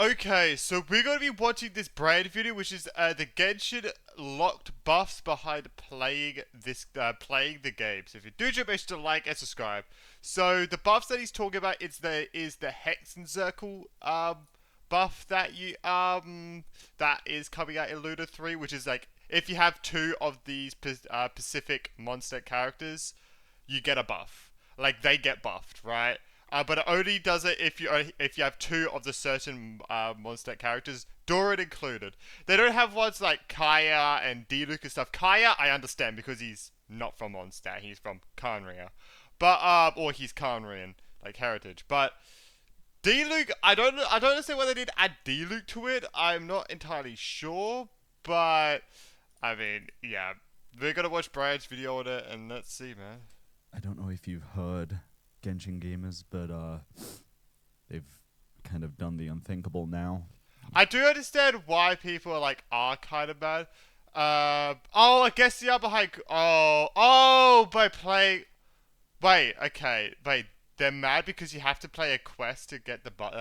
Okay, so we're going to be watching this brand video, which is the Genshin locked buffs behind playing the game. So if you do enjoy, make sure to like and subscribe. So the buffs that he's talking about is the Hexen Circle buff that is coming out in Luna 3, which is like if you have two of these Pacific monster characters, you get a buff. Like they get buffed, right? But it only does it if you have two of the certain monster characters, Doran included. They don't have ones like Kaya and Diluc and stuff. Kaya, I understand because he's not from Mondstadt, he's from Karnria, but or he's Karnrian like heritage. But Diluc, I don't understand why they did add Diluc to it. I'm not entirely sure, but I mean, yeah, we're gonna watch Brian's video on it and let's see, man. I don't know if you've heard Genshin gamers, but they've kind of done the unthinkable now. I do understand why people are kind of mad. I guess the other behind. By playing. Wait, okay, wait. They're mad because you have to play a quest to get the buff.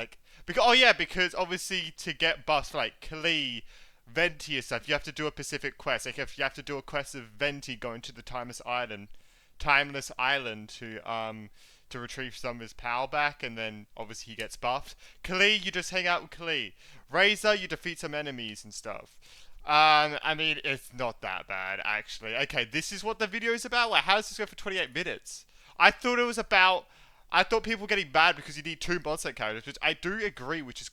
Because obviously to get buffs like Klee, Venti and stuff, you have to do a specific quest. Like if you have to do a quest of Venti going to the Timeless Island to retrieve some of his power back, and then obviously he gets buffed. Klee, you just hang out with Klee. Razor, you defeat some enemies and stuff. I mean, it's not that bad, actually. Okay, this is what the video is about? Like, how does this go for 28 minutes? I thought people were getting mad because you need two monster characters, which I do agree, which is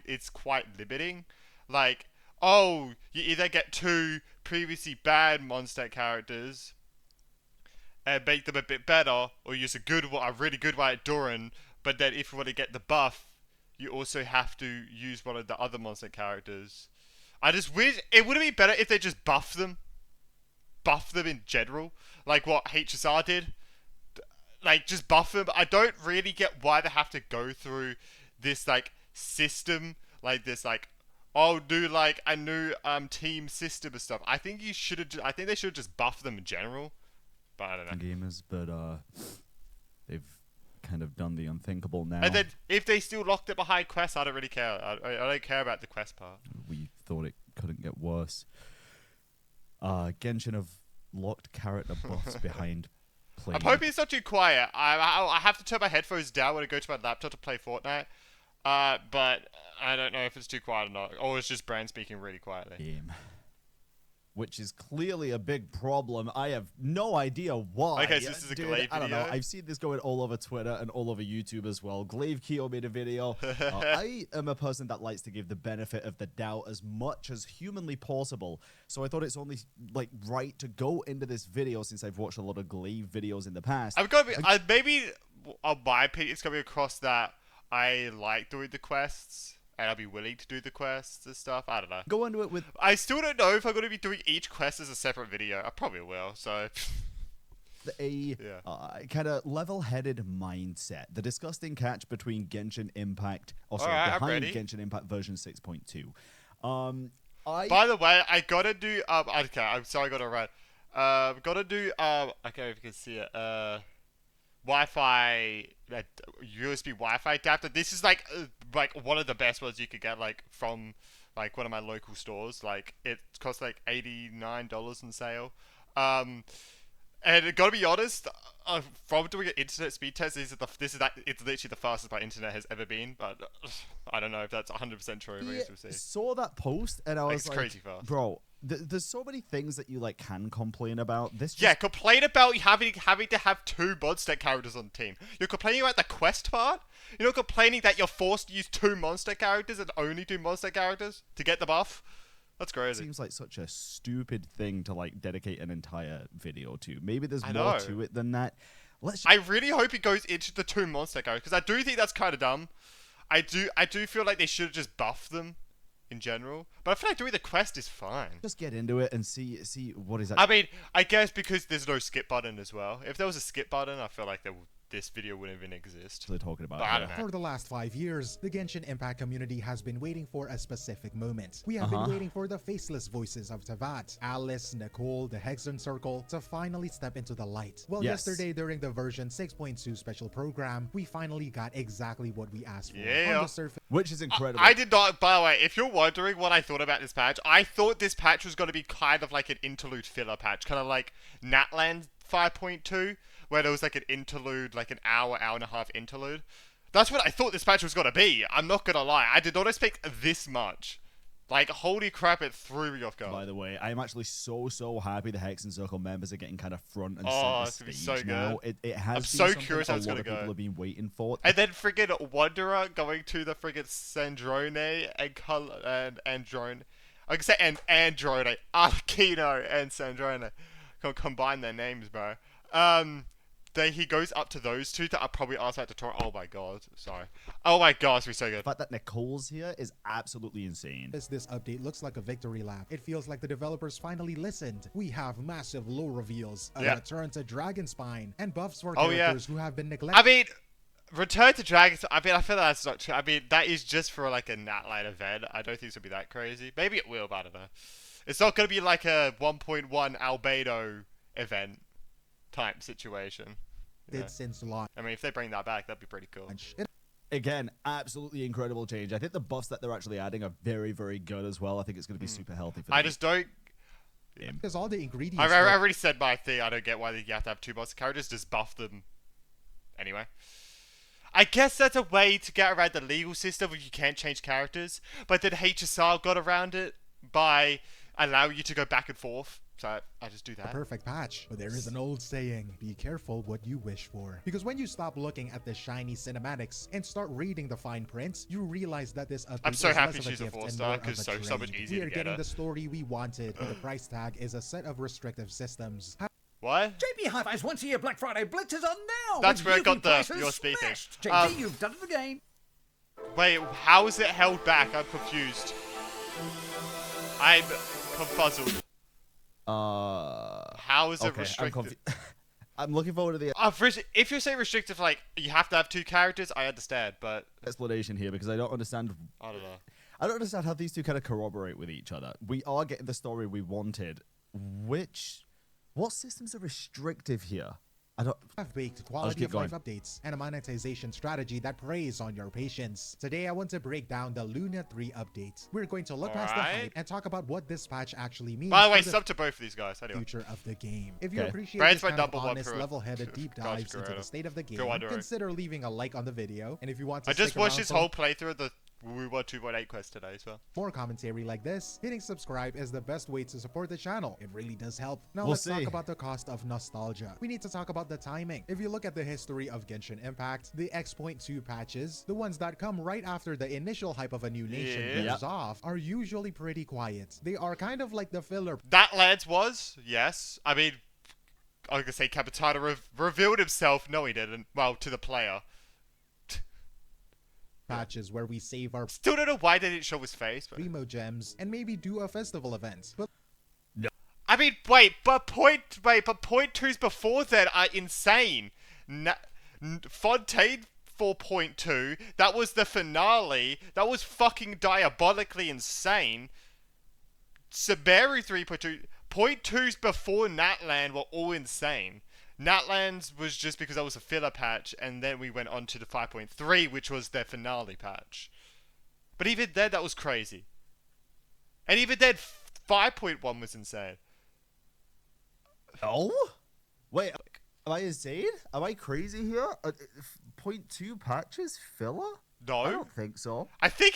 it's quite limiting. Like, you either get two previously bad monster characters and make them a bit better, or use a really good one at Doran, but then if you want to get the buff, you also have to use one of the other monster characters. I just wish it would have been better if they just buff them in general, like what HSR did. Like, just buff them. I don't really get why they have to go through this, system, do, a new, team system and stuff. I think they should have just buffed them in general. But I don't know. Gamers, but they've kind of done the unthinkable now. And then if they still locked it behind quests, I don't really care. I don't care about the quest part. We thought it couldn't get worse. Genshin have locked character buffs behind playing. I'm hoping it's not too quiet. I have to turn my headphones down when I go to my laptop to play Fortnite. But I don't know if it's too quiet or not, or it's just Brand speaking really quietly. Game. Which is clearly a big problem. I have no idea why. Okay, so this is a Glaive video? I don't know. I've seen this going all over Twitter and all over YouTube as well. Glaive Keo made a video. I am a person that likes to give the benefit of the doubt as much as humanly possible. So I thought it's only right to go into this video since I've watched a lot of Glaive videos in the past. I've got to be, maybe, my opinion, it's coming across that I like doing the quests. And I'll be willing to do the quests and stuff. I don't know. Go into it with... I still don't know if I'm going to be doing each quest as a separate video. I probably will, so... kind of level-headed mindset. The disgusting catch between Genshin Impact... behind Genshin Impact version 6.2. By the way, I gotta do... okay, I'm sorry, I gotta run. Gotta do... okay, if you can see it. Wi-Fi... USB Wi-Fi adapter. This is one of the best ones you could get from one of my local stores. It costs $89 on sale. And gotta be honest, from doing an internet speed test, it's literally the fastest my internet has ever been. But I don't know if that's 100% true. I saw that post and I was it's crazy fast, bro. There's so many things that you can complain about. Complain about having to have two monster characters on the team. You're complaining about the quest part. You're not complaining that you're forced to use two monster characters and only two monster characters to get the buff. That's crazy. It seems like such a stupid thing to dedicate an entire video to. Maybe there's more to it than that. I really hope it goes into the two monster characters because I do think that's kind of dumb. I do feel like they should have just buffed them in general, but I feel like doing the quest is fine. Just get into it and see what is that. I mean, I guess because there's no skip button as well. If there was a skip button, I feel like this video wouldn't even exist. They're talking about But I don't know. For the last 5 years, the Genshin Impact community has been waiting for a specific moment. We have been waiting for the faceless voices of Teyvat, Alice, Nicole, the Hexen Circle to finally step into the light. Well, Yes. yesterday during the version 6.2 special program, we finally got exactly what we asked for. Yeah. On the surface, which is incredible. I did not, by the way, if you're wondering what I thought about this patch, I thought this patch was going to be kind of like an interlude filler patch, kind of like Natland 5.2, where there was like an interlude, like an hour and a half interlude. That's what I thought this patch was going to be. I'm not going to lie. I did not expect this much. Like, holy crap, it threw me off guard. By the way, I'm actually so happy the Hexen Circle members are getting kind of front and Oh, center it's gonna be stage so now. good. It has I'm been so something curious how a it's lot gonna of people go. have been waiting for. And then friggin' Wanderer going to the friggin' Sandrone and Androne. I can say Androne, Arkino and Sandrone. Can combine their names, bro. He goes up to those two that are probably asked out to tour. Oh my god, sorry. Oh my god, it's gonna be so The good. fact that Nicole's here is absolutely insane. this update looks like a victory lap. It feels like the developers finally listened. We have massive lore reveals, a Yeah. return to Dragonspine, and buffs for Oh, yeah. characters who have been neglected. I mean, Return to Dragons. I mean, I feel that's not true. I mean, that is just for like a Natlight event. I don't think it's gonna be that crazy. Maybe it will, but I don't know. It's not gonna be like a 1.1 Albedo event type situation. you know? Since launch. I mean, if they bring that back, that'd be pretty cool. Again, absolutely incredible change. I think the buffs that they're actually adding are very good as well. I think it's going to be super healthy for them. I just don't. Because all the ingredients. I already said my thing. I don't get why you have to have two boss characters. Just buff them. Anyway. I guess that's a way to get around the legal system where you can't change characters. But then HSR got around it by allowing you to go back and forth. So I just do A that. perfect patch. But there is an old saying, be careful what you wish for. Because when you stop looking at the shiny cinematics and start reading the fine print, you realize that this update I'm so is happy less of she's a gift and 4-star, more of 'cause a so much trade. easier We are to get getting her. the story we wanted, but the price tag is a set of restrictive systems. What? JP Hi-Fi's once-a-year Black Friday Blitz is on now! That's with where I UV got the- prices your speaking. smashed. JP, you've done it again. Wait, how is it held back? I'm confused. I'm confuzzled. How is it okay, restricted? I'm looking forward to the If you're saying restrictive, like, you have to have two characters, I understand, but explanation here because I don't understand. I don't know. I don't understand how these two kind of corroborate with each other. We are getting the story we wanted. What systems are restrictive here? I don't. Have baked quality keep of life going. updates and a monetization strategy that preys on your patience. Today I want to break down the Luna 3 update. We're going to look past the Alright. hype and talk about what this patch actually means By the way, for the sub to both of these guys. Anyway. future of the game. If you Okay. appreciate Brand's this my kind of number one honest, pro- level-headed deep Gosh, dives into Guerrero. the state of the game, Go on, Guerrero. consider leaving a like on the video. And if you want to I just stick watched around his for whole playthrough of the WoW 2.8 quest today as well. more commentary like this, hitting subscribe is the best way to support the channel. It really does help. Now We'll let's talk see. about the cost of nostalgia. We need to talk about the timing. If you look at the history of Genshin Impact, the X.2 patches, the ones that come right after the initial hype of a new nation Yeah. wears off, are usually pretty quiet. They are kind of like the filler That Lance was, yes. I mean, I was gonna say Capitano revealed himself. No, he didn't. Well, to the player. patches where we save our Still don't know why they didn't show his face. But primo gems and maybe do a festival event. But I mean, but point twos before that are insane. Fontaine 4.2, that was the finale. That was fucking diabolically insane. Subaru 3.2, point twos before Natland were all insane. Natlands was just because that was a filler patch, and then we went on to the 5.3, which was their finale patch. But even then, that was crazy. And even then, 5.1 was insane. Oh, wait. Am I insane? Am I crazy here? 0.2 patches filler? No. I don't think so. I think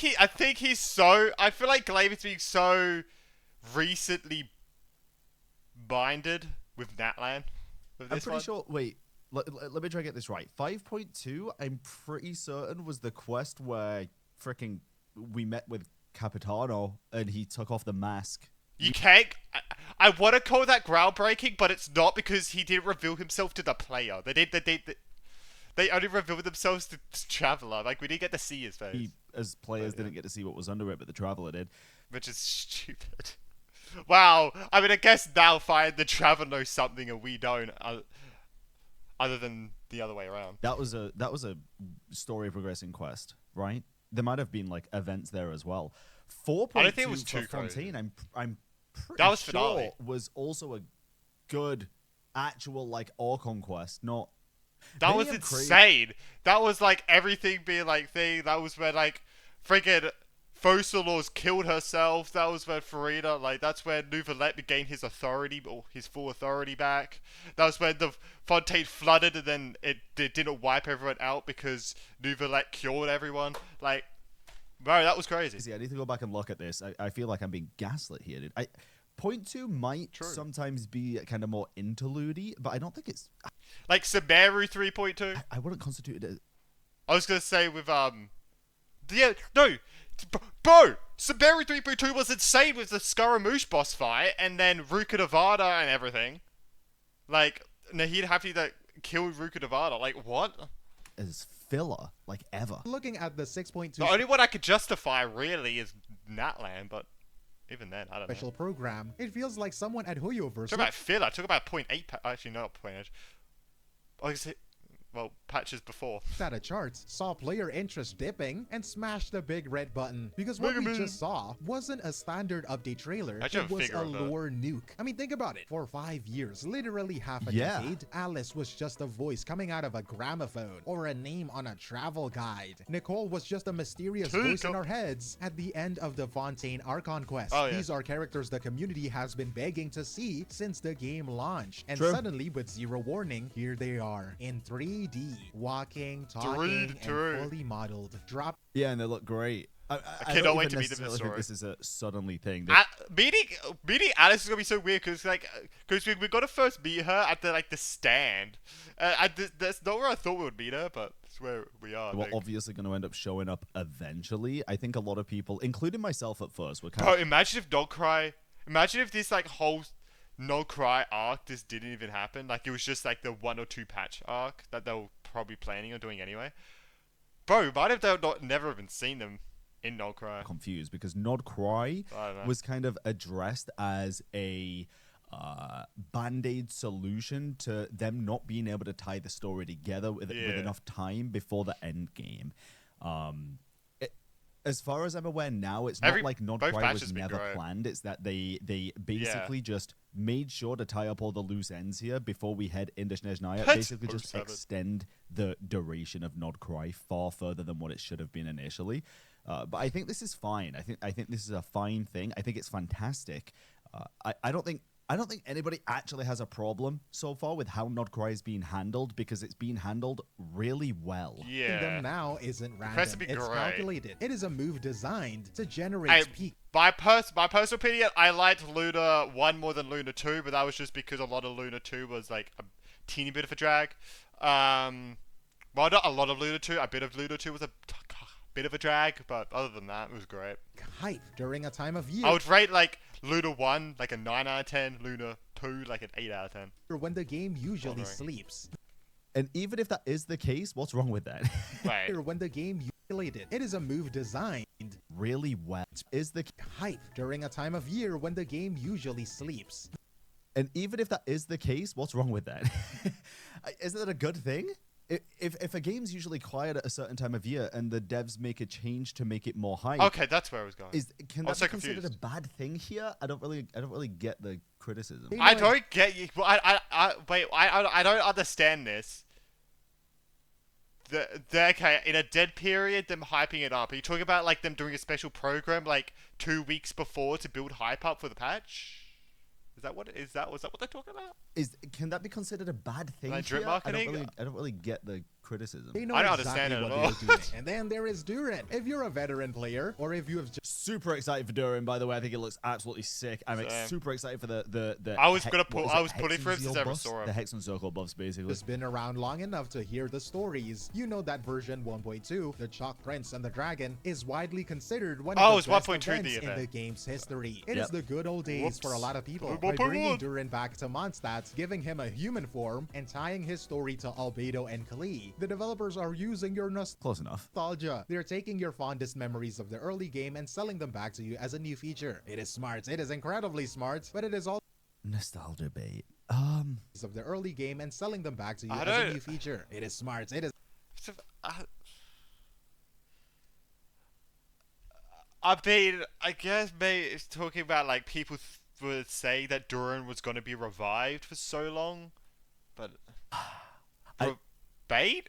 he's so. I feel like Glaive is being so recently binded with Natlan. With I'm this pretty one. sure. Wait, let me try to get this right. 5.2, I'm pretty certain was the quest where freaking we met with Capitano and he took off the mask. You can't. I want to call that groundbreaking, but it's not because he didn't reveal himself to the player. They only revealed themselves to Traveler. Like, we didn't get to see his face, He, as players, yeah. didn't get to see what was under it, but the Traveler did. which is stupid. Wow. I mean, I guess now fine, the Traveler knows something and we don't. Other than the other way around. That was a story progressing quest, right? There might have been like events there as well. 4.2 I don't think it was for too crazy. Fontaine. I'm pretty That was sure finale. was also a good actual like ore conquest, not. That Maybe was I'm crazy. insane. That was like everything being like thing. That was when like friggin' Focalors killed herself. That was when Farina, like, that's when Nouvelette gained his authority, or his full authority back. That was when the Fontaine flooded and then it didn't wipe everyone out because Nouvelette cured everyone. Like, bro, that was crazy. See, I need to go back and look at this. I feel like I'm being gaslit here, dude. Point 2 might True. sometimes be kind of more interlude-y, but I don't think it's. Like Sumeru 3.2. I wouldn't constitute it as. I was gonna say with yeah, no, bro, Sumeru 3.2 was insane with the Scaramouche boss fight and then Ruka Nevada and everything. Like, Nahid Happy that killed Ruka Nevada. Like, what? As filler, like ever. Looking at the 6.2 The only one I could justify really is Natlan, but even then, I don't special know. program, it feels like someone at Hoyoverse Talk about filler. Talk about 0.8. Actually, no, not 0.8. I was well, patches before. at a charts, saw player interest dipping, and smashed the big red button. Because what Mega we Man. just saw wasn't a standard update trailer, I it was figure a of that. lore nuke. I mean, think about it. For 5 years, literally half a Yeah. decade, Alice was just a voice coming out of a gramophone, or a name on a travel guide. Nicole was just a mysterious voice in our heads at the end of the Fontaine Archon quest. Oh, yeah. These are characters the community has been begging to see since the game launched. And True. suddenly, with zero warning, here they are, in 3D, walking, talking, True. and fully modeled. Drop Yeah, and they look great. I cannot don't wait even to meet them in the necessarily think story. this is a suddenly thing. Meeting Alice is gonna be so weird because we got to first meet her at the stand. That's not where I thought we would meet her, but it's where we are. I We're think. obviously going to end up showing up eventually. I think a lot of people, including myself at first, were kind Bro, of. imagine if Dog Cry. Imagine if this like whole No Cry arc just didn't even happen. Like it was just like the 1 or 2 patch arc that they were probably planning on doing anyway. Bro, might have never even seen them in No Cry. confused because Nod Cry I don't know. was kind of addressed as a band-aid solution to them not being able to tie the story together with Yeah. enough time before the end game. As far as I'm aware now, it's not like Nod both Cry patches was have been never great. planned. It's that they basically just made sure to tie up all the loose ends here before we head into Snezhnaya. What? Basically just 07. extend the duration of Nod Cry far further than what it should have been initially. But I think this is fine. I think this is a fine thing. I think it's fantastic. I don't think anybody actually has a problem so far with how Nod Cry is being handled because it's being handled really well. Yeah. them now isn't random. has to be It's great. calculated. It is a move designed to generate I, peak my personal opinion, I liked Luna 1 more than Luna 2, but that was just because a lot of Luna 2 was like a teeny bit of a drag. Well, not a lot of Luna 2. A bit of Luna 2 was a bit of a drag, but other than that, it was great. hype during a time of year I would rate like Luna 1 like a 9 out of 10, Luna 2 like an 8 out of 10. when the game usually Bothering. sleeps. And even if that is the case, what's wrong with that? Right. When the game calculated. It is a move designed really well is the hype during a time of year when the game usually sleeps. and even if that is the case, what's wrong with that? Isn't that a good thing? If a game's usually quiet at a certain time of year and the devs make a change to make it more hype, Okay, that's where I was going. can I that was be so considered confused. a bad thing here? I don't really get the criticism. They I know don't get you. I don't understand this. Okay, in a dead period, them hyping it up. Are you talking about like them doing a special program like 2 weeks before to build hype up for the patch? Was that what they're talking about? Can that be considered a bad thing Like here? drip marketing? I don't really get the criticism. They know I don't exactly understand it what at all. they're doing. And then there is Durin. If you're a veteran player, or if you have just Super excited for Durin, by the way. I think it looks absolutely sick. I'm Same. super excited for the I was what is it, pulling for it since I ever buffs? saw The him. Hex and Circle buffs, basically. just been around long enough to hear the stories, you know that version 1.2, the Chalk Prince and the Dragon, is widely considered one Oh, of it's the best 1.2 the events in event. the game's history. It is Yep. the good old days for a lot of people by 1.1. bringing Durin back to Mondstadt, giving him a human form, and tying his story to Albedo and Klee. The developers are using your Close enough. nostalgia. They're taking your fondest memories of the early game and selling them back to you as a new feature. It is smart. It is incredibly smart, but it is all Nostalgia bait. of the early game and selling them back to you I as don't- a new feature. It is smart. It is I mean, I guess maybe it's talking about like people would say that Durin was going to be revived for so long, but bait?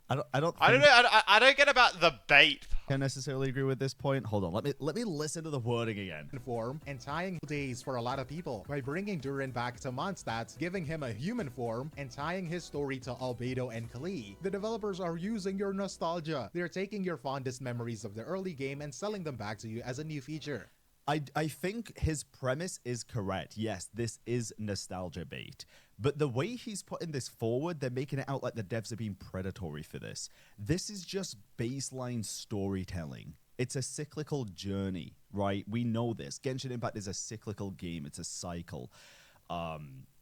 I don't I don't think know. I don't get about the bait. I necessarily agree with this point. Hold on, let me listen to the wording again. form and tying days for a lot of people by bringing Durin back to Mondstadt, giving him a human form, and tying his story to Albedo and Klee. The developers are using your nostalgia. They're taking your fondest memories of the early game and selling them back to you as a new feature. I think his premise is correct. Yes, this is nostalgia bait. But the way he's putting this forward, they're making it out like the devs are being predatory for this. This is just baseline storytelling. It's a cyclical journey, right? We know this. Genshin Impact is a cyclical game. It's a cycle.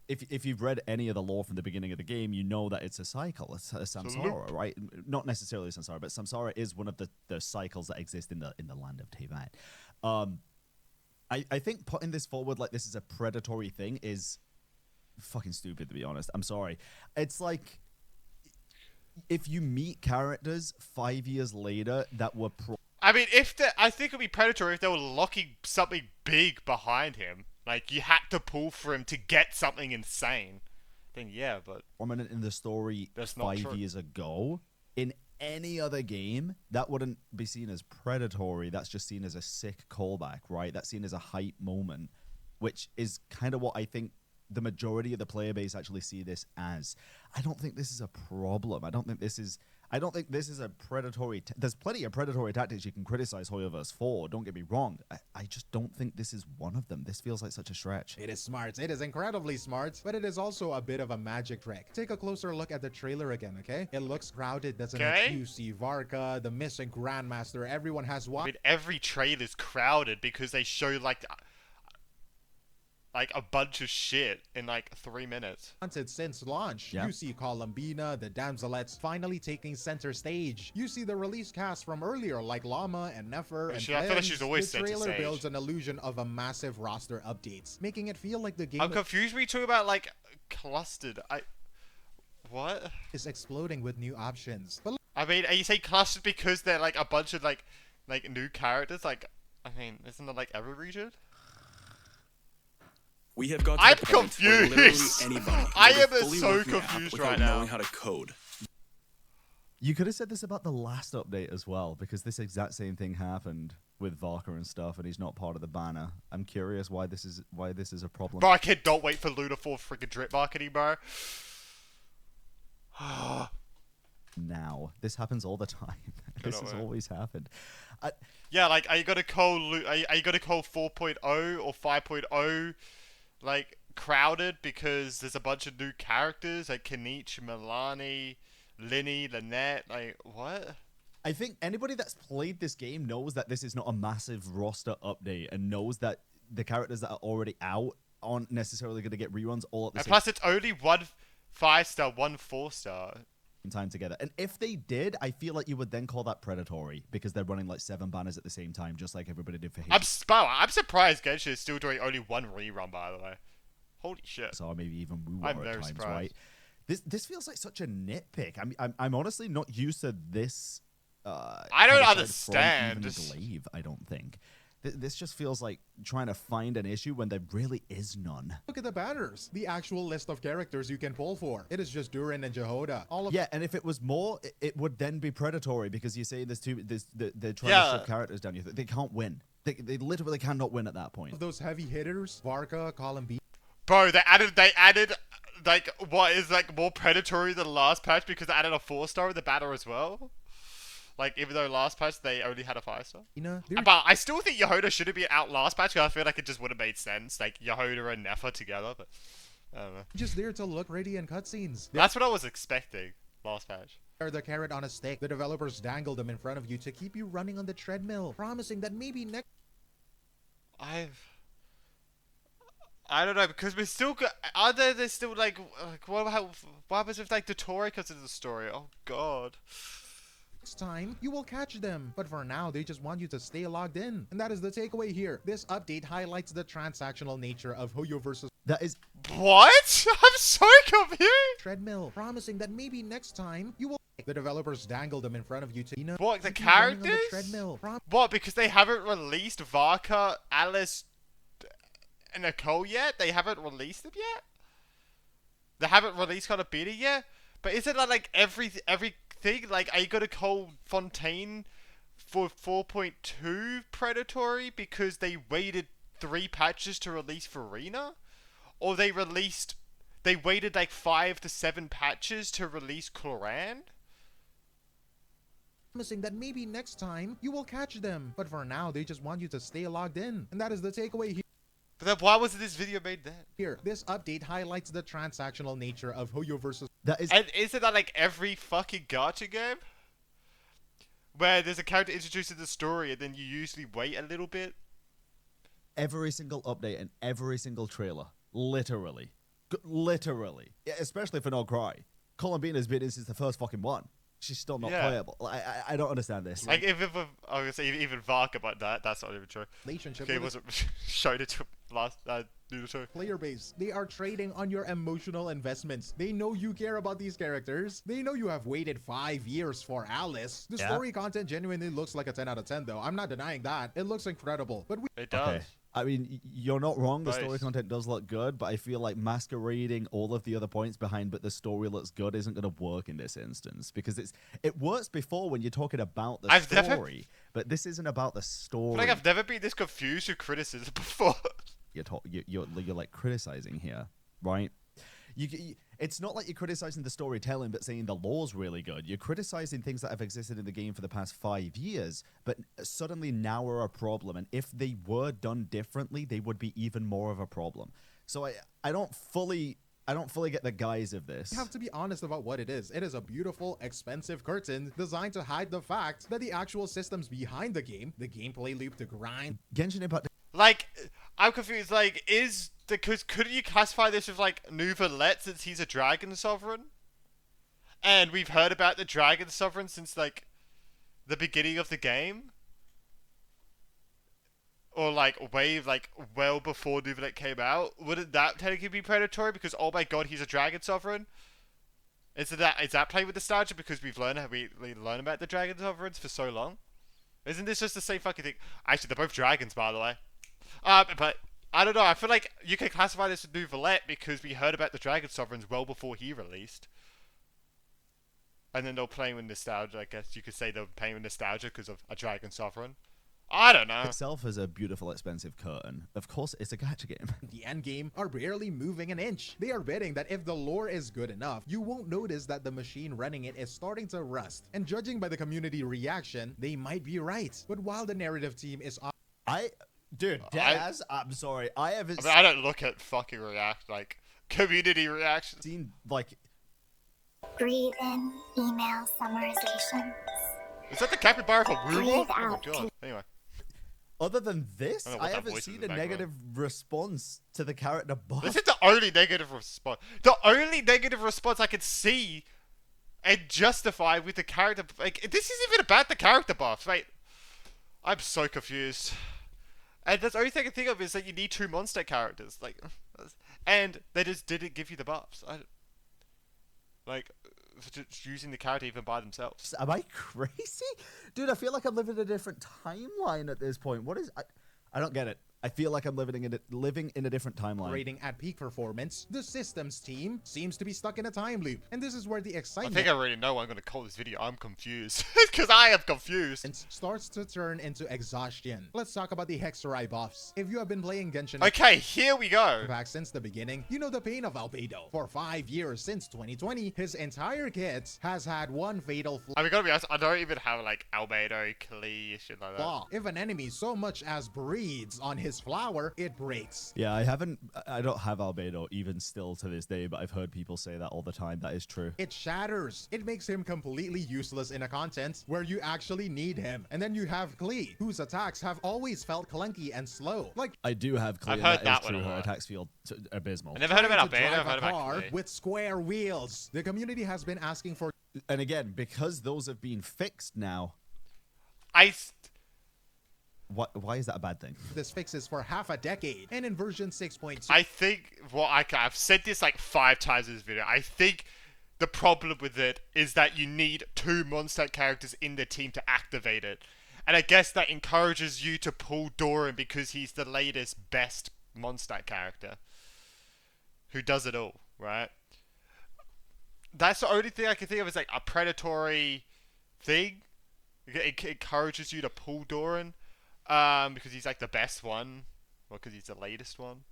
If you've read any of the lore from the beginning of the game, you know that it's a cycle. It's a samsara, right? Not necessarily samsara, but samsara is one of the cycles that exist in the land of Teyvat. I think putting this forward like this is a predatory thing is fucking stupid, to be honest. I'm sorry. It's like if you meet characters 5 years later that were I mean, I think it'd be predatory if they were locking something big behind him. Like you had to pull for him to get something insane. Then yeah, but prominent in the story That's not 5 true. years ago in any other game, that wouldn't be seen as predatory. That's just seen as a sick callback, right? That's seen as a hype moment, which is kind of what I think the majority of the player base actually see this as. I don't think this is a problem. I don't think this is a predatory. There's plenty of predatory tactics you can criticize Hoyoverse for. Don't get me wrong. I just don't think this is one of them. This feels like such a stretch. It is smart. It is incredibly smart, but it is also a bit of a magic trick. Take a closer look at the trailer again, okay? It looks crowded, doesn't Okay. it? You see Varka, the missing Grandmaster, everyone has I one. mean, every trailer's crowded because they show like a bunch of shit in like 3 minutes. Wanted since launch. Yeah. You see Columbina, the Damselettes, finally taking center stage. You see the release cast from earlier, like Llama and Nefer and I feel like Cleanse. she's always The center trailer stage. builds an illusion of a massive roster updates, making it feel like the game I'm confused when you talk about like clustered. What? is exploding with new options. But I mean, are you saying clustered because they're like a bunch of like new characters? Like, I mean, isn't it like every region? We have got to I'm the point where literally confused. anybody I with a am fully so working app confused without right now. knowing how to code. You could have said this about the last update as well, because this exact same thing happened with Varka and stuff, and he's not part of the banner. I'm curious why this is a problem. Bro, I cannot wait for Luna 4 freaking drip marketing, bro. Now this happens all the time. This has wait. always happened. Yeah, like, are you gonna call 4.0 or 5.0 like crowded because there's a bunch of new characters like Kanich, Milani, Linny, Lynette? Like, what? I think anybody that's played this game knows that this is not a massive roster update, and knows that the characters that are already out aren't necessarily going to get reruns all at the And same plus, it's only 1 5-star, 1 4-star. time together. And if they did, I feel like you would then call that predatory, because they're running like 7 banners at the same time, just like everybody did for I'm surprised Genshin is still doing only 1 rerun, by the way. Holy shit. or maybe even Woo I'm War very at times, surprised. right? This feels like such a nitpick. I'm honestly not used to this. I don't kind of side understand. From even Glaive, I don't think. This just feels like trying to find an issue when there really is none. look at the banners. The actual list of characters you can pull for. It is just Durin and Jehoda. All of Yeah, and if it was more, it would then be predatory, because you're saying they're trying Yeah. to shove characters down. They can't win. They literally cannot win at that point. those heavy hitters, Varka, Columbina, Bro, they added like what is like more predatory than last patch because they added a 4-star with the banner as well. Like, even though last patch they only had a 5-star. they're But I still think Yehoda should have been out last patch because I feel like it just would have made sense. Like, Yehoda and Nefer together, but I don't know. just there to look pretty in cutscenes. That's what I was expecting last patch. They're the carrot on a stick. The developers dangle them in front of you to keep you running on the treadmill, promising that maybe next I don't know, because we're still are there still like what happens if like the Tori comes into the story? Oh god. time you will catch them. But for now, they just want you to stay logged in. And that is the takeaway here. This update highlights the transactional nature of Hoyo versus That is What? I'm so confused. treadmill, promising that maybe next time you will. The developers dangled them in front of you to, What, the keep running on characters? the treadmill. What, because they haven't released Varka, Alice, and Nicole yet? They haven't released them yet? They haven't released Call of Beta yet? But isn't that like everything? Like, are you gonna call Fontaine for 4.2 predatory because they waited 3 patches to release Farina? Or they waited like 5 to 7 patches to release Cloran? Promising that maybe next time you will catch them. But for now, they just want you to stay logged in. And that is the takeaway here. But then why wasn't this video made then? Here, this update highlights the transactional nature of Hoyo versus. That is And isn't that like every fucking gacha game? Where there's a character introduced in the story and then you usually wait a little bit? every single update and every single trailer. Literally. Literally. Yeah, especially for No Cry. Columbina's been in since the first fucking one. She's still not Yeah. playable. I don't understand this. Like, I was gonna say even Varka, but that's not even true. Relationship Okay, it with wasn't showed it to last Noodle Show. player base. They are trading on your emotional investments. They know you care about these characters. They know you have waited 5 years for Alice. The Yeah. story content genuinely looks like a 10 out of 10 though. I'm not denying that. It looks incredible. But we It does. Okay. I mean, you're not wrong. The story Nice. content does look good, but I feel like masquerading all of the other points behind, but the story looks good, isn't going to work in this instance because it works before when you're talking about the I've never- story, but this isn't about the I story. feel like I've never been this confused with criticism before. You're like criticizing here, right? It's not like you're criticizing the storytelling but saying the lore's really good. You're criticizing things that have existed in the game for the past 5 years, but suddenly now are a problem. And if they were done differently, they would be even more of a problem. So I don't fully get the guise of this. have to be honest about what it is. It is a beautiful, expensive curtain designed to hide the fact that the actual systems behind the game, the gameplay loop, the grind, Genshin Impact. Like, I'm confused. Like, couldn't you classify this with like Nouvelette since he's a dragon sovereign? And we've heard about the dragon sovereign since like the beginning of the game, or like well before Nouvelette came out. Wouldn't that technically be predatory? Because oh my god, he's a dragon sovereign. Is that playing with nostalgia because we learned about the dragon sovereigns for so long? Isn't this just the same fucking thing? Actually, they're both dragons, by the way. But I don't know. I feel like you can classify this as Nouvelette because we heard about the Dragon Sovereigns well before he released. And then they're playing with nostalgia. I guess you could say they're playing with nostalgia because of a Dragon Sovereign. I don't know. Itself is a beautiful, expensive curtain. Of course, it's a gacha game. the end game are barely moving an inch. They are betting that if the lore is good enough, you won't notice that the machine running it is starting to rust. And judging by the community reaction, they might be right. But while the narrative team is Dude, Daz, I'm sorry. I haven't I mean, I don't look at fucking community reactions. seen, like, Breathe in email summarizations. Is that the capybara from Woo? Breathe Oh my out. god. Anyway. other than this, I don't know what I that haven't voice is seen in a the negative response to the character buff. This is the only negative response. The only negative response I can see and justify with the character. Like, this isn't even about the character buff. Wait. I'm so confused. And the only thing I can think of is that you need 2 monster characters, like, and they just didn't give you the buffs. Just using the character even by themselves. Am I crazy? Dude, I feel like I'm living in a different timeline at this point. What is... I don't get it. I feel like I'm living in a different timeline. rating at peak performance, the systems team seems to be stuck in a time loop. And this is where the I excitement think I already know what I'm going to call this video. I'm confused. Because I am confused. starts to turn into exhaustion. Let's talk about the Hexerai buffs. If you have been playing Genshin Okay, here we go. back since the beginning, you know the pain of Albedo. For 5 years since 2020, his entire kit has had one fatal I mean, gotta be honest, I don't even have, like, Albedo, Klee, shit like that. flaw. If an enemy so much as breathes on his flower, it breaks. Yeah, I don't have Albedo even still to this day, but I've heard people say that all the time. That is true. It shatters. It makes him completely useless in a content where you actually need him. And then you have Klee, whose attacks have always felt clunky and slow. Like I do have Clea, I've and heard that that is one true. a Her lot. attacks feel abysmal. I never heard about trying to Albedo, I've drive heard a about car Klee. with square wheels. The community has been asking for And again, because those have been fixed now, Why is that a bad thing? this fixes for half a decade, and in version 6.2, I think, well, I've said this like 5 times in this video. I think the problem with it is that you need 2 Mondstadt characters in the team to activate it. And I guess that encourages you to pull Doran because he's the latest, best Mondstadt character who does it all, right? That's the only thing I can think of as like a predatory thing. It encourages you to pull Doran because he's like the best one, or because he's the latest one,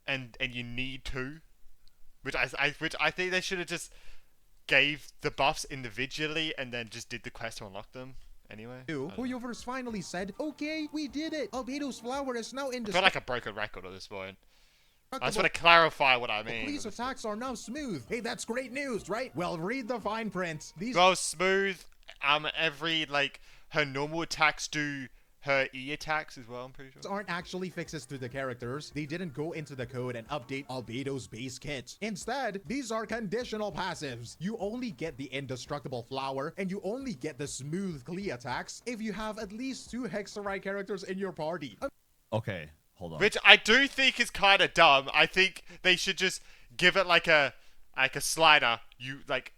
and you need to, which I think they should have just gave the buffs individually and then just did the quest to unlock them anyway. Hoyoverse finally said, "Okay, we did it. Albedo's flower is now I feel indestructible. like a broken record at this point. I just want to clarify what I mean. Police attacks are now smooth. Hey, that's great news, right? Well, read the fine print. These Well, smooth. Every like her normal attacks do her E attacks as well. I'm pretty sure. aren't actually fixes to the characters. They didn't go into the code and update Albedo's base kit. Instead, these are conditional passives. You only get the indestructible flower, and you only get the smooth Klee attacks if you have at least 2 Hexarai characters in your party. Okay, hold on. Which I do think is kind of dumb. I think they should just give it like a slider. You like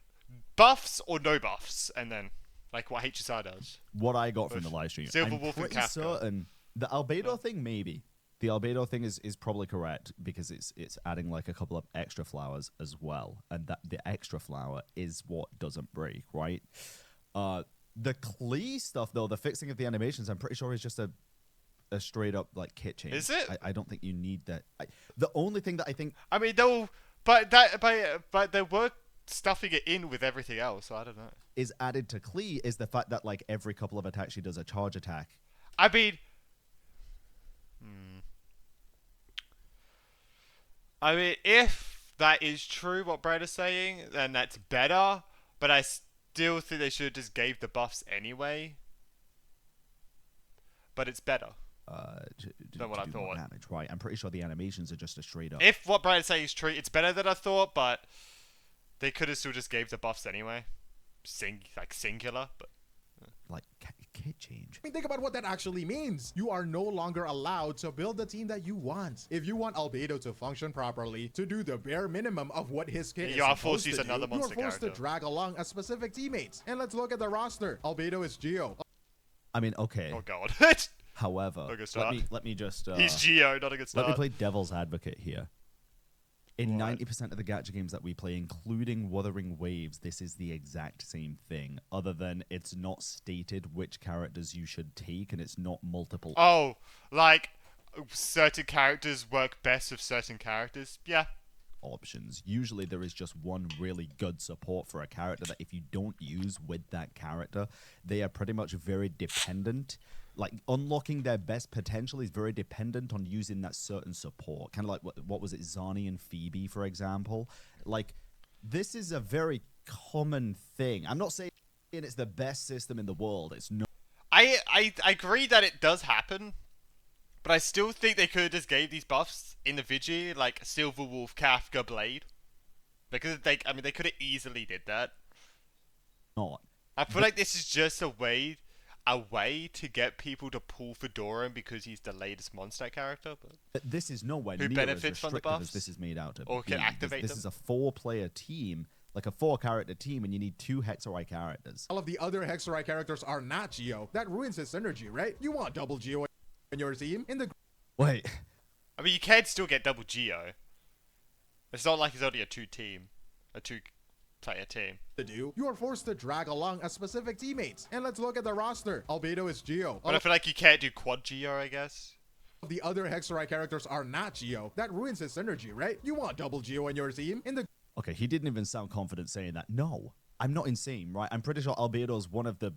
buffs or no buffs, and then like what HSR does. What I got from the live stream, Silver I'm Wolf and pretty Kafka. certain the albedo thing, maybe. The albedo thing is probably correct because it's adding like a couple of extra flowers as well, and that the extra flower is what doesn't break, right? The Klee stuff though, the fixing of the animations, I'm pretty sure is just a straight up like kit change. Is it? I don't think you need that. The only thing that I think I mean, but they were stuffing it in with everything else. So I don't know. is added to Klee is the fact that like every couple of attacks she does a charge attack. I mean, if that is true, what Brad is saying, then that's better. But I still think they should have just gave the buffs anyway. But it's better. Than what I do more thought. damage, right? I'm pretty sure the animations are just a straight up. If what Brad is saying is true, it's better than I thought. But they could have still just gave the buffs anyway. Singular, but like kit change. I mean, think about what that actually means. You are no longer allowed to build the team that you want. If you want Albedo to function properly, to do the bare minimum of what his kit You is are forced supposed to use to do, another you're monster forced to character. drag along a specific teammate. And let's look at the roster. Albedo is Geo. I mean, okay. oh god, However, Not a good start. let me just he's Geo, not a good let start. me play devil's advocate here. In What? 90% of the gacha games that we play, including Wuthering Waves, this is the exact same thing, other than it's not stated which characters you should take, and it's not multiple Oh, like certain characters work best with certain characters. Yeah. options. Usually there is just one really good support for a character that if you don't use with that character, they are pretty much very dependent. Like, unlocking their best potential is very dependent on using that certain support. Kind of like, what was it, Zani and Phoebe, for example? Like, this is a very common thing. I'm not saying it's the best system in the world. It's no. I agree that it does happen, but I still think they could have just gave these buffs individually, like Silver Wolf, Kafka, Blade. Because they could have easily did that. Not. I feel like this is just a way to get people to pull for Doran because he's the latest Mondstadt character. But This is nowhere Who near as benefits from the restrictive as buffs? this is made out to Or can be. activate This them? is a 4-player team, like a 4-character team, and you need 2 Hexarai characters. All of the other Hexarai characters are not Geo. That ruins his synergy, right? You want double Geo in your team. In the Wait, I mean, you can still get double Geo. It's not like it's only a 2-player team. to do, you are forced to drag along a specific teammate. And let's look at the roster. Albedo is Geo. But I feel like you can't do quad Geo, I guess. The other Hexarai characters are not Geo. That ruins his synergy, right? You want double Geo in your team. In the okay, he didn't even sound confident saying that. No, I'm not insane, right? I'm pretty sure Albedo's one of the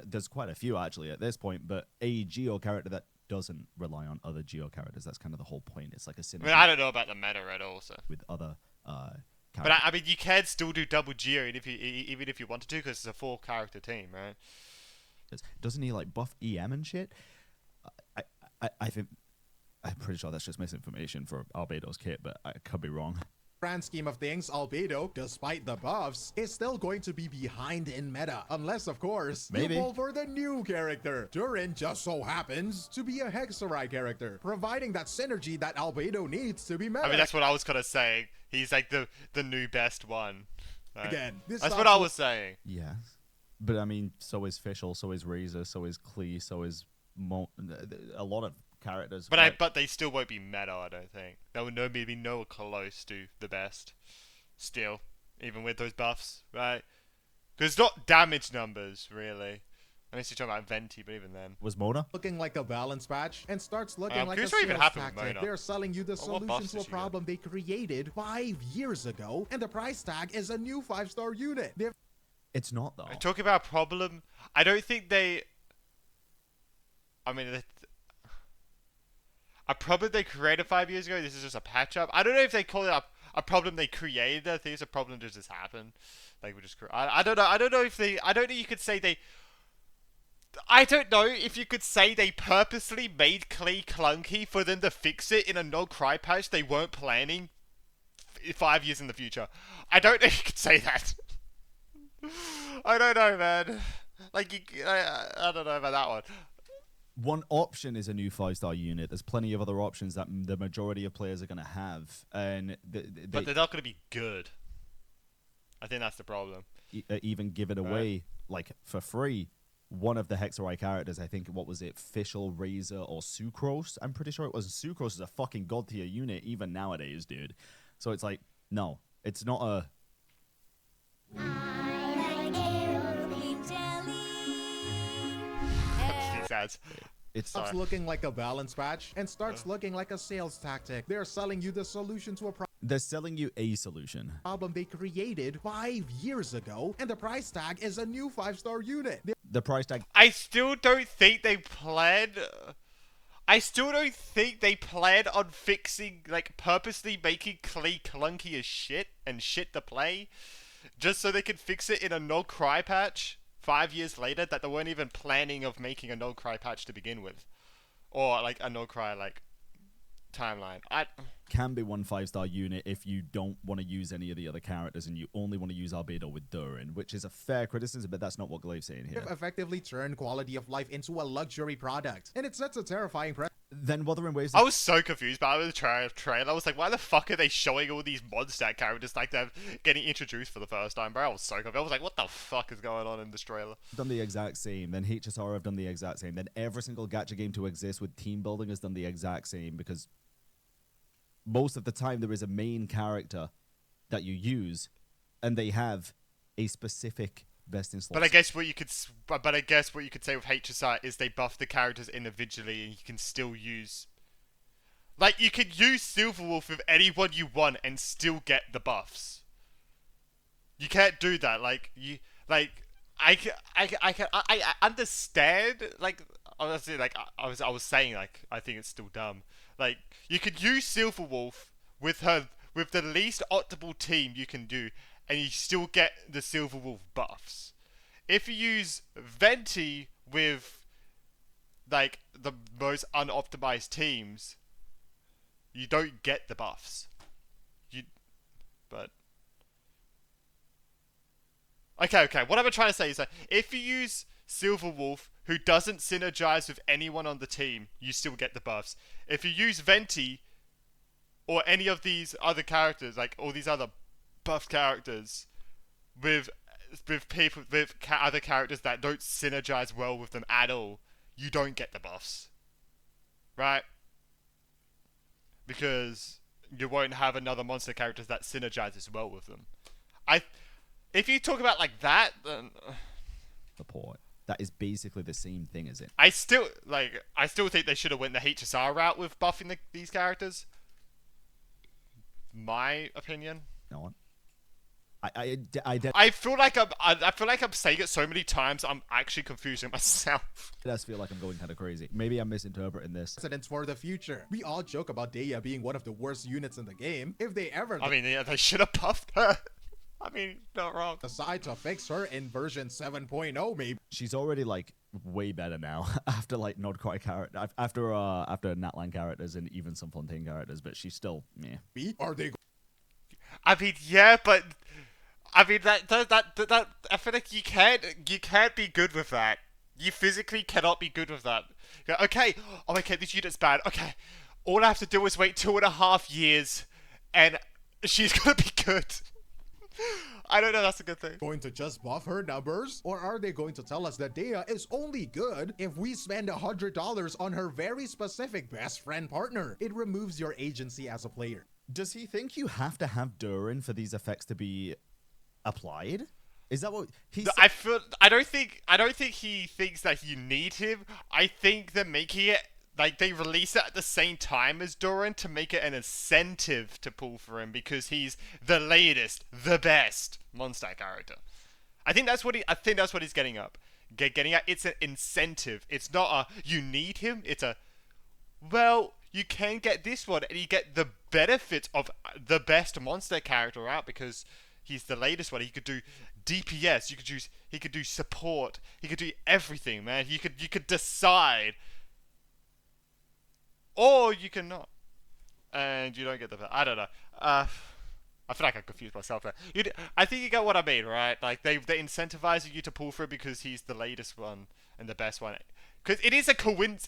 there's quite a few actually at this point, but a Geo character that doesn't rely on other Geo characters. That's kind of the whole point. It's like a I synergy mean, I don't know about the meta at all, so. with other But characters. I mean, you can still do double Geo even if you wanted to, because it's a 4-character team, right? Doesn't he like buff EM and shit? I think I'm pretty sure that's just misinformation for Albedo's kit, but I could be wrong. grand scheme of things, Albedo, despite the buffs, is still going to be behind in meta. Unless, of course, Maybe. you pull for the new character. Durin just so happens to be a Hexarai character, providing that synergy that Albedo needs to be meta. I mean, that's what I was kind of saying. He's like the new best one. Right? Again, this That's stops what I was saying. Yes. But I mean, so is Fischl, so is Razor, so is Klee, so is a lot of characters. But they still won't be meta, I don't think. They will be nowhere close to the best. Still, even with those buffs, right? Because it's not damage numbers, really. Unless you're talking about Venti, but even then. Was Mona? looking like a balance patch and starts looking like a curious what even sales happened with tactic. Mona. They're selling you the What solution buffs to did a she get? problem they created 5 years ago, and the price tag is a new 5-star unit. They're It's not though. Talking about a problem, I don't think they. I mean, a problem they created 5 years ago. This is just a patch up. I don't know if they call it a problem they created. I think it's a problem that just happened. Like we just. I don't know. I don't know if they. I don't know. You could say they. I don't know if you could say they purposely made Klee clunky for them to fix it in a no-cry patch they weren't planning 5 years in the future. I don't know if you could say that. I don't know, man. Like, I don't know about that one. One option is a new 5-star unit. There's plenty of other options that the majority of players are going to have, and But they're not going to be good. I think that's the problem. even give it away like for free. One of the Hexarai characters, I think, what was it, Fischl, Razor, or Sucrose? I'm pretty sure it was. Sucrose is a fucking god tier unit even nowadays, dude. So it's like, no, it's not a. These ads. It's stops looking like a balance patch and starts looking like a sales tactic. They're selling you the solution to a they're selling you a solution. problem they created 5 years ago, and the price tag is a new 5-star unit. The price tag. I still don't think they planned. I still don't think they planned on fixing, like, purposely making Klee clunky as shit and shit to play, just so they could fix it in a no-cry patch 5 years later that they weren't even planning of making a no-cry patch to begin with, or like a no-cry like timeline. Can be one 5-star unit if you don't want to use any of the other characters and you only want to use Albedo with Durin, which is a fair criticism, but that's not what Glaive's saying here. Effectively turn quality of life into a luxury product, and it sets a terrifying precedent. Then Wuthering Waves. I was so confused by the trailer. I was like, why the fuck are they showing all these Mondstadt characters like they're getting introduced for the first time, bro? I was so confused. I was like, what the fuck is going on in this trailer? Done the exact same. Then HSR have done the exact same. Then every single gacha game to exist with team building has done the exact same, because most of the time there is a main character that you use, and they have a specific best in slot. But I guess what you could, say with HSR is they buff the characters individually, and you can still use, like, you could use Silverwolf with anyone you want and still get the buffs. You can't do that. Like I understand. Like honestly, like I was saying, like I think it's still dumb. Like you could use Silverwolf with the least optimal team you can do, and you still get the Silverwolf buffs. If you use Venti with like the most unoptimized teams, you don't get the buffs. Okay. What I'm trying to say is that if you use Silverwolf, who doesn't synergize with anyone on the team, you still get the buffs. If you use Venti or any of these other characters, like all these other buff characters, with other characters that don't synergize well with them at all, you don't get the buffs, right? Because you won't have another monster character that synergizes well with them. If you talk about like that, then The point. That is basically the same thing as it. I still think they should have went the HSR route with buffing these characters. My opinion. No. I I feel like I'm saying it so many times I'm actually confusing myself. does feel like I'm going kind of crazy. Maybe I'm misinterpreting this. Precedents for the future. We all joke about Daya being one of the worst units in the game. If they ever I mean, yeah, they should have buffed her. I mean, not wrong. decide to fix her in version 7.0, maybe She's already like way better now after like not quite character after Natlan characters and even some Fontaine characters, but she's still meh. are they I mean, yeah, but I mean that I feel like you can't be good with that. You physically cannot be good with that. You go, okay, oh okay, this unit's bad. Okay, all I have to do is wait 2.5 years, and she's gonna be good. I don't know. That's a good thing. Going to just buff her numbers? Or are they going to tell us that Dea is only good if we spend $100 on her very specific best friend partner? It removes your agency as a player. Does he think you have to have Durin for these effects to be applied? Is that what he's? I don't think he thinks that you need him. I think they're making it like they release it at the same time as Doran to make it an incentive to pull for him because he's the latest, the best monster character. I think that's what he's getting up. Getting at. It's an incentive. It's not a you need him. It's a well, you can get this one and you get the benefits of the best monster character out because he's the latest one. He could do DPS. He could do support. He could do everything, man. You could decide, or you cannot, and you don't get the. I don't know. I feel like I confused myself there. I think you get what I mean, right? Like they incentivize you to pull through because he's the latest one and the best one. Because it is a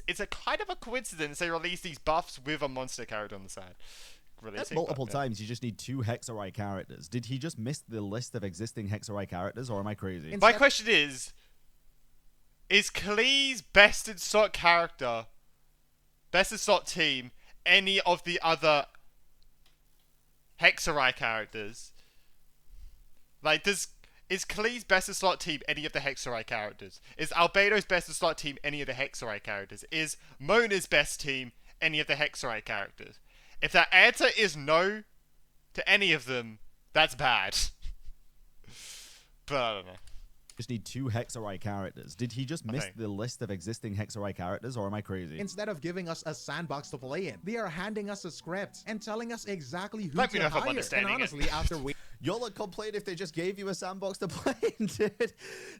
it's a kind of a coincidence they release these buffs with a monster character on the side. Multiple times, you just need 2 Hexarai characters. Did he just miss the list of existing Hexarai characters, or am I crazy? My question is Klee's best in slot character, best in slot team, any of the other Hexarai characters? Like, is Klee's best in slot team any of the Hexarai characters? Is Albedo's best in slot team any of the Hexarai characters? Is Mona's best team any of the Hexarai characters? If that answer is no to any of them, that's bad. But I don't know. Just need 2 Hexarai characters. Did he just miss the list of existing Hexarai characters, or am I crazy? Instead of giving us a sandbox to play in, they are handing us a script and telling us exactly who Let me to know if I'm hire. And understanding honestly, it. after we You'll complain if they just gave you a sandbox to play in, dude.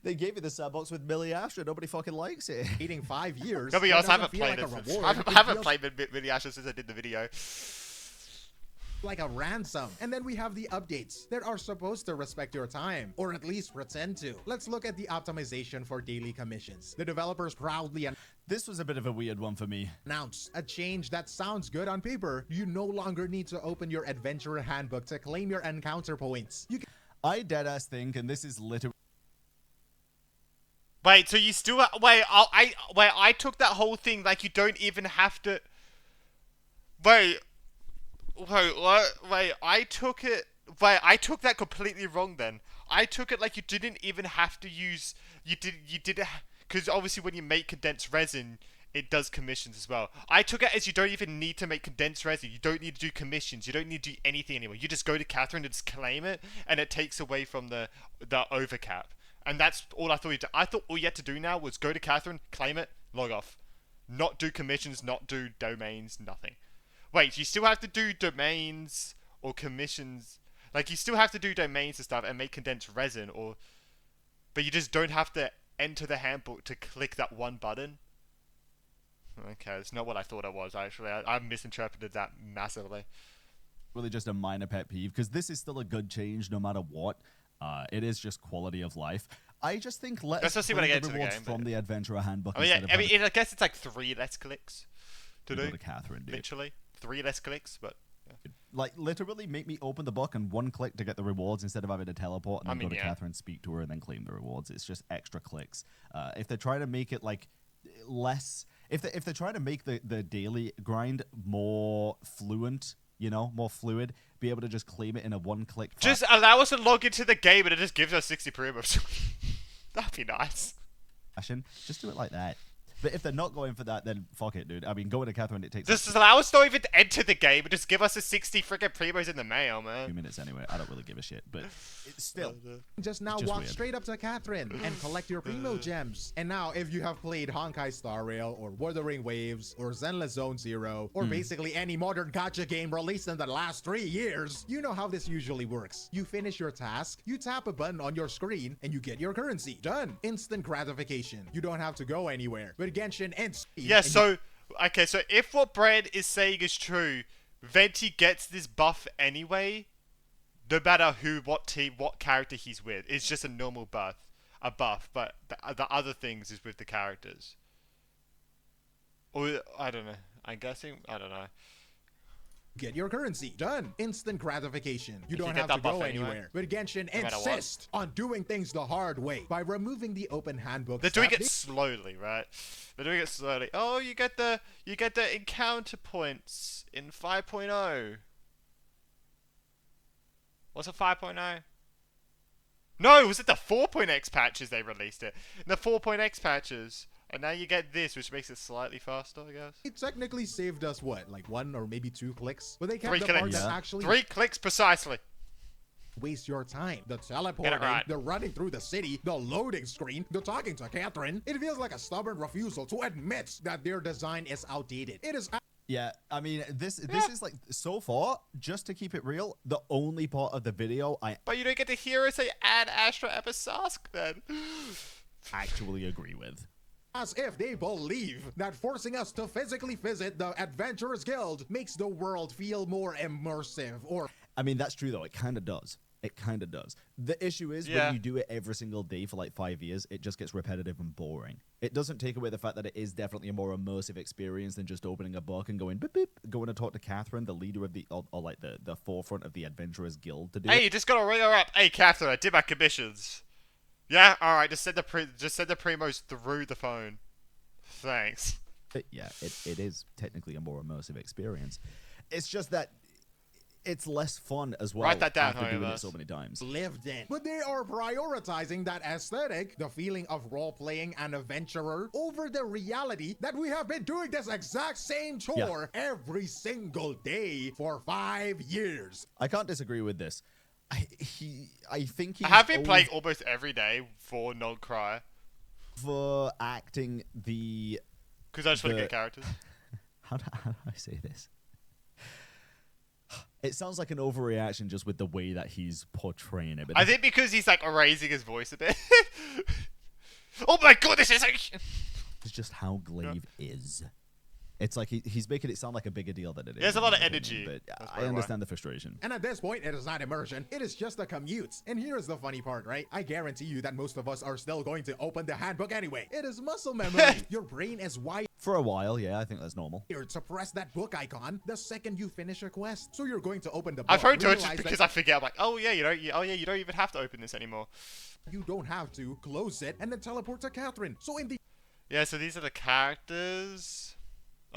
They gave you the sandbox with Millie Astra. Nobody fucking likes it. waiting 5 years, To be honest, I haven't played like it. a reward. I haven't played Mini Ashes since I did the video. Like a ransom. And then we have the updates that are supposed to respect your time, or at least pretend to. Let's look at the optimization for daily commissions. The developers proudly This was a bit of a weird one for me. announced a change that sounds good on paper. You no longer need to open your adventurer handbook to claim your encounter points. You can I deadass think, and this is literally Wait, so you still I took that whole thing like you don't even have to. Wait, what? Wait, I took that completely wrong then. I took it like you didn't even have to use. You did it because obviously when you make condensed resin, it does commissions as well. I took it as you don't even need to make condensed resin. You don't need to do commissions. You don't need to do anything anymore. You just go to Catherine and just claim it, and it takes away from the overcap. And that's all I thought you did. I thought all you had to do now was go to Catherine, claim it, log off. Not do commissions, not do domains, nothing. Wait, you still have to do domains or commissions. Like, you still have to do domains and stuff and make condensed resin, but you just don't have to enter the handbook to click that one button. Okay, that's not what I thought it was, actually. I misinterpreted that massively. really just a minor pet peeve, because this is still a good change no matter what. It is just quality of life. I just think let's see when I play get the to the rewards game, from the Adventurer Handbook. I mean, instead of I guess it's like 3 less clicks to go do. to Catherine, dude. Literally 3 less clicks, but yeah. Like, literally make me open the book and 1 click to get the rewards instead of having to teleport and then go to yeah. Catherine, speak to her, and then claim the rewards. It's just extra clicks. If they're trying to make it like less, if they're trying to make the daily grind more fluent, you know, more fluid, be able to just claim it in a 1-click. Just allow us to log into the game and it just gives us 60 promos. That'd be nice. Fashion, just do it like that. But if they're not going for that, then fuck it, dude. I mean, going to Catherine, it takes Just allow us to not even enter the game and just give us a 60 freaking primos in the mail, man. 2 minutes anyway. I don't really give a shit, but it's still. just now just walk weird. straight up to Catherine and collect your primo gems. And now, if you have played Honkai Star Rail or Wuthering Waves or Zenless Zone Zero or basically any modern gacha game released in the last 3 years, you know how this usually works. You finish your task, you tap a button on your screen, and you get your currency. Done. Instant gratification. You don't have to go anywhere. But Genshin ends. Yeah, so if what Brad is saying is true, Venti gets this buff anyway, no matter what team, what character he's with. It's just a normal buff. But the other things is with the characters. Or I don't know. I'm guessing. I don't know. Get your currency. Done. Instant gratification. You don't get have that to go buff anyway. anywhere. But Genshin No matter what. insists on doing things the hard way by removing the open handbook. They're doing step. it slowly, right? They're doing it slowly. Oh, you get the encounter points in 5.0. What's a 5.0? No, was it the 4.x patches they released it? In the 4.x patches. And now you get this, which makes it slightly faster, I guess. It technically saved us what, like 1 or maybe 2 clicks? But they kept 3 the part clicks. that actually 3 clicks precisely. waste your time. The teleporting, right. the running through the city, the loading screen, the talking to Catherine. It feels like a stubborn refusal to admit that their design is outdated. It is. Yeah, I mean, this is like, so far, just to keep it real, the only part of the video I But you don't get to hear us say add Astra Episask then. actually agree with. As if they believe that forcing us to physically visit the Adventurers Guild makes the world feel more immersive, or... I mean, that's true, though. It kind of does. It kind of does. The issue is Yeah. when you do it every single day for like 5 years, it just gets repetitive and boring. It doesn't take away the fact that it is definitely a more immersive experience than just opening a book and going, beep, beep, going to talk to Catherine, the leader of the, or like the forefront of the Adventurers Guild to do Hey, it. you just gotta ring her up. Hey, Catherine, I did my commissions. Yeah, alright, just send the primos through the phone. Thanks. But yeah, it is technically a more immersive experience. It's just that it's less fun as well. Write that down, after doing however. it so many times. lived in. But they are prioritizing that aesthetic, the feeling of role-playing an adventurer, over the reality that we have been doing this exact same chore every single day for 5 years. I can't disagree with this. I think he's I have been playing almost every day for non-cry. overacting the... Because I just want to The- get characters. How do I say this? It sounds like an overreaction just with the way that he's portraying it. But I think because he's like raising his voice a bit. Oh my god, this is like... it's just how Glaive is. It's like he's making it sound like a bigger deal than it is. He has a in lot my of opinion, energy. But That's I probably why. understand the frustration. And at this point, it is not immersion. It is just a commute. And here's the funny part, right? I guarantee you that most of us are still going to open the handbook anyway. It is muscle memory. Your brain is wired For a while, yeah, I think that's normal. to press that book icon the second you finish a quest. So you're going to open the book. I've heard to it just realize because that I forget. I'm like, oh yeah, you don't even have to open this anymore. you don't have to close it and then teleport to Catherine. So in the Yeah, so these are the characters.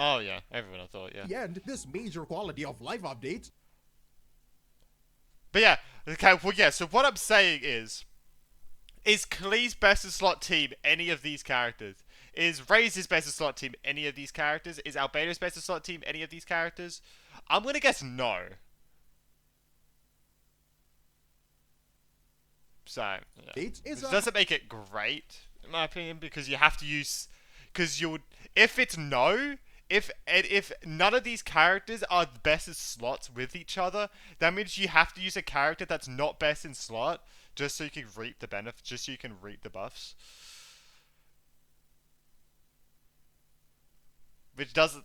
Oh yeah, everyone I thought, yeah. end, this major quality of life update But yeah, okay, well yeah, so what I'm saying is Klee's best in slot team any of these characters? Is Ray's best in slot team any of these characters? Is Albedo's best in slot team any of these characters? I'm gonna guess no. So, yeah. is Which a doesn't make it great, in my opinion, because you have to use... Because you would... If it's no... If none of these characters are best in slots with each other, that means you have to use a character that's not best in slot just so you can reap the benefits, just so you can reap the buffs. Which doesn't...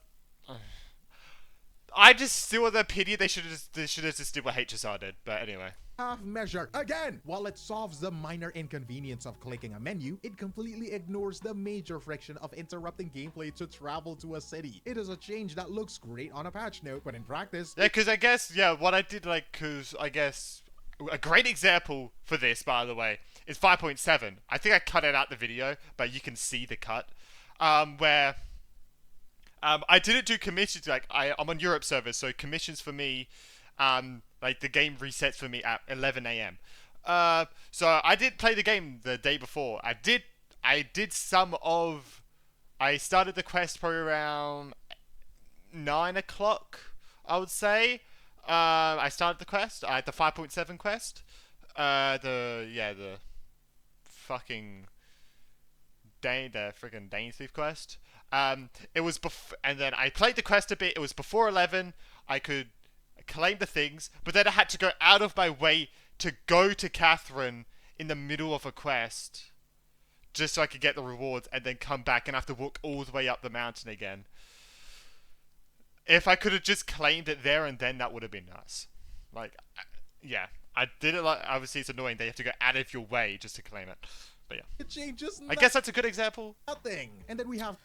I just still have the opinion they should have just did what HSR did, but anyway. half measure. Again, while it solves the minor inconvenience of clicking a menu, it completely ignores the major friction of interrupting gameplay to travel to a city. It is a change that looks great on a patch note, but in practice, Yeah, because I guess, yeah, what I did, like, because I guess, a great example for this, by the way, is 5.7. I think I cut it out the video, but you can see the cut, where, I didn't do commissions, like, I'm on Europe servers, so commissions for me, like, the game resets for me at 11 a.m. So I did play the game the day before. I did some of, I started the quest probably around 9 o'clock, I would say. I started the quest, the 5.7 quest. The fucking the friggin' Dane Thief quest. It was and then I played the quest a bit. It was before 11. I could claim the things, but then I had to go out of my way to go to Catherine in the middle of a quest just so I could get the rewards and then come back and have to walk all the way up the mountain again. If I could have just claimed it there and then, that would have been nice. Like, yeah. I didn't like. Obviously, it's annoying. They have to go out of your way just to claim it. But yeah, It changes I guess that's a good example. nothing. And then we have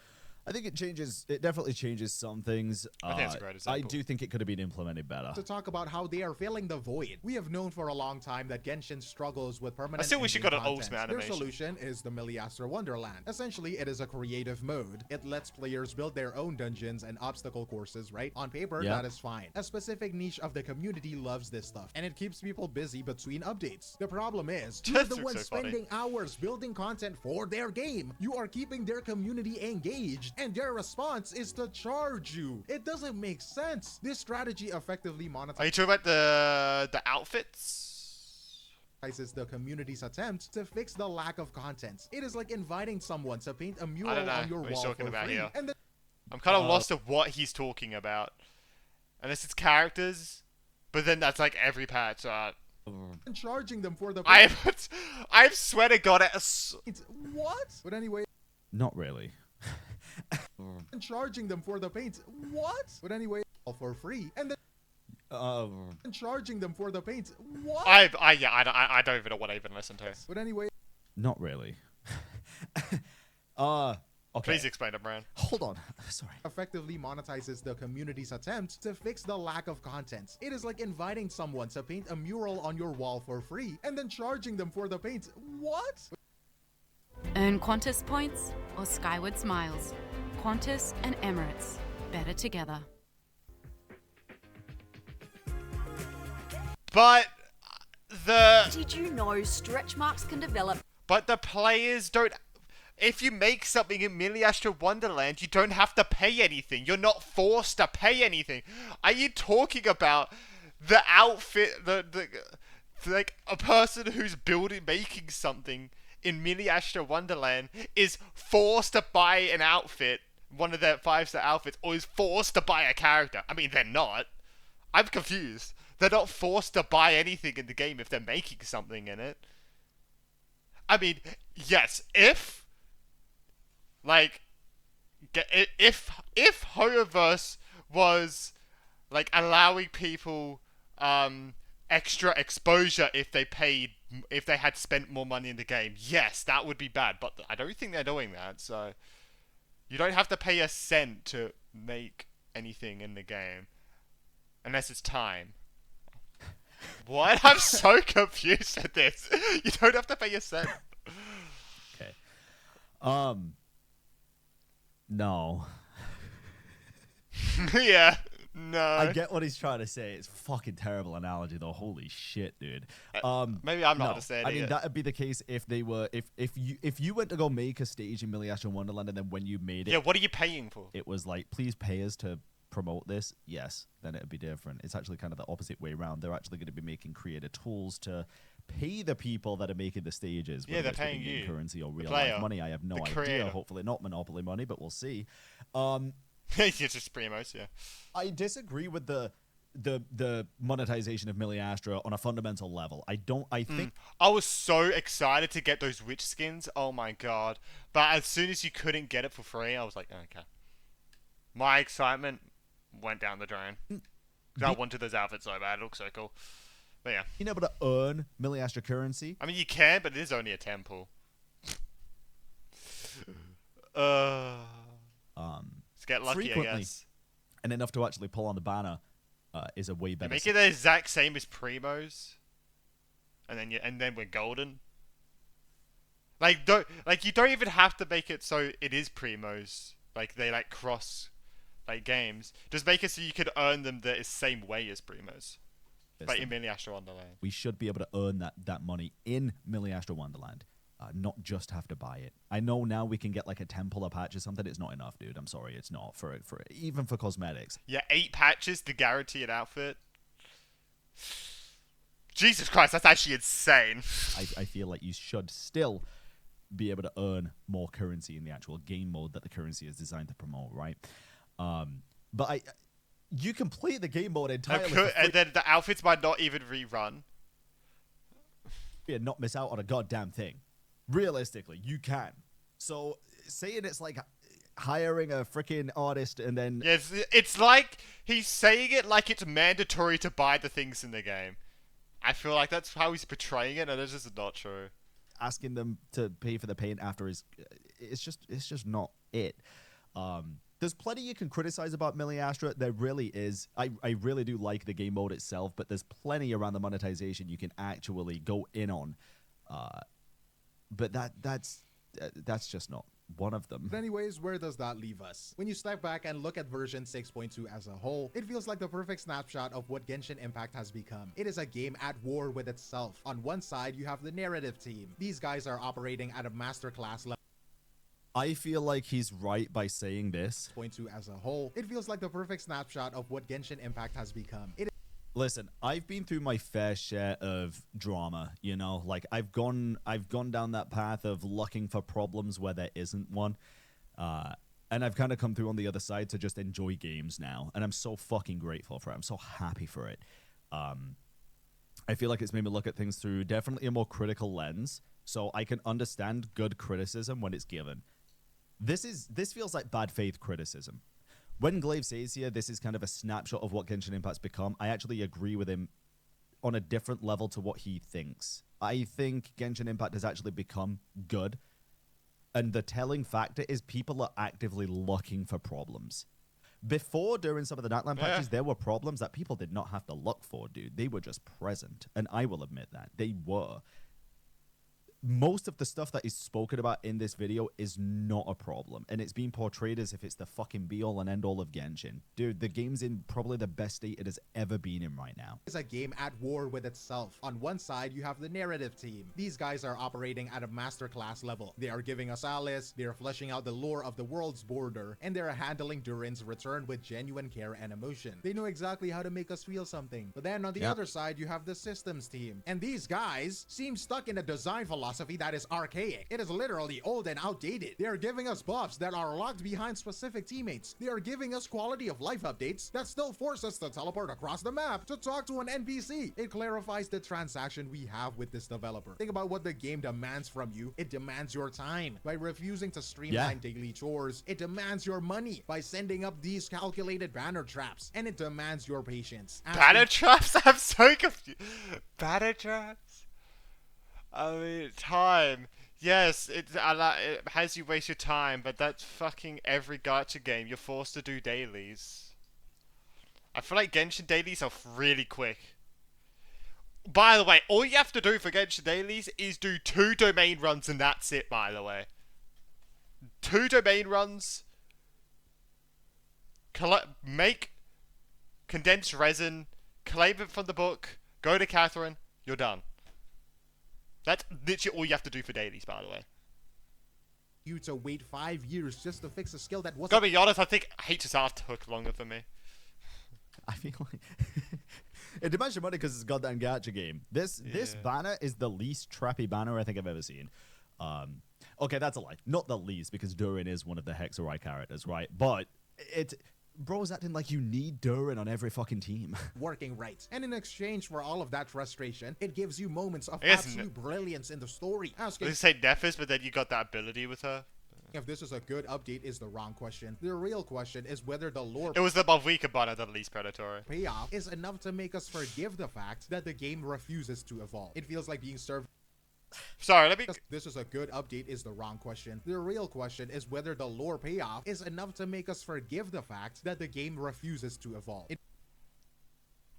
I think it definitely changes some things. I think it's a great I example. do think it could have been implemented better. to talk about how they are filling the void. We have known for a long time that Genshin struggles with permanent I still wish you ending got an content. ultimate Their animation. solution is the Miliastra Wonderland. Essentially, it is a creative mode. It lets players build their own dungeons and obstacle courses, right? On paper, Yeah. that is fine. A specific niche of the community loves this stuff, and it keeps people busy between updates. The problem is, you're That the looks one so funny. spending hours building content for their game. You are keeping their community engaged, and their response is to charge you. It doesn't make sense. This strategy effectively Are you talking about the outfits? monetizes the community's attempt to fix the lack of content. It is like inviting someone to paint a I mural don't know on your what he's wall talking for about free, here. and then I'm kind of lost of what he's talking about. Unless it's characters, but then that's like every patch. charging them for the I swear to God, paint. What? But anyway, Not really. charging them for the paint. What? But anyway, all for free, and then charging them for the paint. What? I don't even know what I even listened to. But anyway, Not really. Okay. Please explain it, Brian. Hold on. Sorry. effectively monetizes the community's attempt to fix the lack of content. It is like inviting someone to paint a mural on your wall for free, and then charging them for the paint. What? Earn Qantas points or Skyward Smiles. Qantas and Emirates. Better together. But Did you know stretch marks can develop? the players don't. If you make something in Miliastra Wonderland, you don't have to pay anything. You're not forced to pay anything. Are you talking about the outfit, like a person who's making something in Miliastra Wonderland is forced to buy an outfit, one of their 5-star outfits, or is forced to buy a character? I mean, they're not. I'm confused. They're not forced to buy anything in the game if they're making something in it. I mean, yes, if Hoyoverse was like allowing people extra exposure if they had spent more money in the game, yes, that would be bad. But I don't think they're doing that. So you don't have to pay a cent to make anything in the game unless it's time. What? I'm so confused at this. You don't have to pay a cent. Okay. No. Yeah. No. I get what he's trying to say. It's a fucking terrible analogy though. Holy shit, dude. Maybe I'm not no. understanding I mean, it. that'd be the case if they were if you went to go make a stage in Miliastra Wonderland and then when you made it, Yeah, what are you paying for? it was like, please pay us to promote this. Yes, then it'd be different. It's actually kind of the opposite way around. They're actually going to be making creator tools to pay the people that are making the stages. Yeah, whether they're it's paying in-game you, currency or the real player, life money. I have no the idea. creator. Hopefully not Monopoly money, but we'll see. It's just promos, yeah. I disagree with the monetization of Miliastra on a fundamental level. I think I was so excited to get those witch skins. Oh my god. But as soon as you couldn't get it for free, I was like, okay. My excitement went down the drain. I wanted those outfits so bad. It looks so cool. But yeah. being able to earn Miliastra currency. I mean, you can, but it is only a temple. Let's get lucky, I frequently, guess. and enough to actually pull on the banner is a way better. Make it the exact same as Primos, and then we're golden. Like you don't even have to make it so it is Primos. Like they like cross like games. Just make it so you could earn them the same way as Primos. But in Miliastra Wonderland. We should be able to earn that money in Miliastra Wonderland, not just have to buy it. I know now we can get like a 10 pull-up patch or something. It's not enough, dude. I'm sorry, it's not for even for cosmetics. Yeah, 8 patches to guarantee an outfit. Jesus Christ, that's actually insane. I feel like you should still be able to earn more currency in the actual game mode that the currency is designed to promote, right? But you complete the game mode entirely for free And then the outfits might not even rerun. and not miss out on a goddamn thing. Realistically, you can. So saying it's like hiring a freaking artist and then Yes, it's like he's saying it like it's mandatory to buy the things in the game. I feel like that's how he's portraying it, and it's just not true. Asking them to pay for the paint after is, it's just not it. There's plenty you can criticize about Millie Astra. There really is. I really do like the game mode itself, but there's plenty around the monetization you can actually go in on. But that's just not one of them. But anyways, where does that leave us? When you step back and look at version 6.2 as a whole, it feels like the perfect snapshot of what Genshin Impact has become. It is a game at war with itself. On one side, you have the narrative team. These guys are operating at a masterclass level. I feel like he's right by saying this. Point to as a whole, it feels like the perfect snapshot of what Genshin Impact has become. Listen, I've been through my fair share of drama, you know, like I've gone down that path of looking for problems where there isn't one. And I've kind of come through on the other side to just enjoy games now, and I'm so fucking grateful for it. I'm so happy for it. I feel like it's made me look at things through definitely a more critical lens, so I can understand good criticism when it's given. This feels like bad faith criticism. When Glaive says here, this is kind of a snapshot of what Genshin Impact's become, I actually agree with him on a different level to what he thinks. I think Genshin Impact has actually become good, and the telling factor is people are actively looking for problems. Before, during some of the Nightland patches, there were problems that people did not have to look for, dude. They were just present, and I will admit that. They were. Most of the stuff that is spoken about in this video is not a problem, and it's being portrayed as if it's the fucking be-all and end-all of Genshin. Dude, the game's in probably the best state it has ever been in right now. It's a game at war with itself. On one side, you have the narrative team. These guys are operating at a masterclass level. They are giving us Alice, they are fleshing out the lore of the world's border, and they are handling Durin's return with genuine care and emotion. They know exactly how to make us feel something. But then on the other side, you have the systems team. And these guys seem stuck in a design philosophy that is archaic. It is literally old and outdated. They are giving us buffs that are locked behind specific teammates. They are giving us quality of life updates that still force us to teleport across the map to talk to an NPC. It clarifies the transaction we have with this developer. Think about what the game demands from you. It demands your time. By refusing to streamline daily chores, it demands your money by sending up these calculated banner traps, and it demands your patience. Banner traps? I'm so confused. Banner traps? I mean, time. Yes, it has you waste your time, but that's fucking every gacha game. You're forced to do dailies. I feel like Genshin dailies are really quick. By the way, all you have to do for Genshin dailies is do 2 domain runs, and that's it, by the way. 2 domain runs. Make condensed resin. Claim it from the book. Go to Catherine. You're done. That's literally all you have to do for dailies, by the way. You to wait 5 years just to fix a skill that wasn't. Gotta be honest, I think HSR took longer for me. I feel like it demands your money because it's a goddamn gacha game. This banner is the least trappy banner I think I've ever seen. Okay, that's a lie. Not the least, because Durin is one of the Hexarai characters, right? But bro's acting like you need Durin on every fucking team. Working right. And in exchange for all of that frustration, it gives you moments of absolute brilliance in the story. Asking, Let's say Nephis, but then you got that ability with her. If this is a good update is the wrong question. The real question is whether the lore It was the more weaker banner than least predatory. payoff is enough to make us forgive the fact that the game refuses to evolve. It feels like being served. Sorry, let me... This is a good update is the wrong question. The real question is whether the lore payoff is enough to make us forgive the fact that the game refuses to evolve.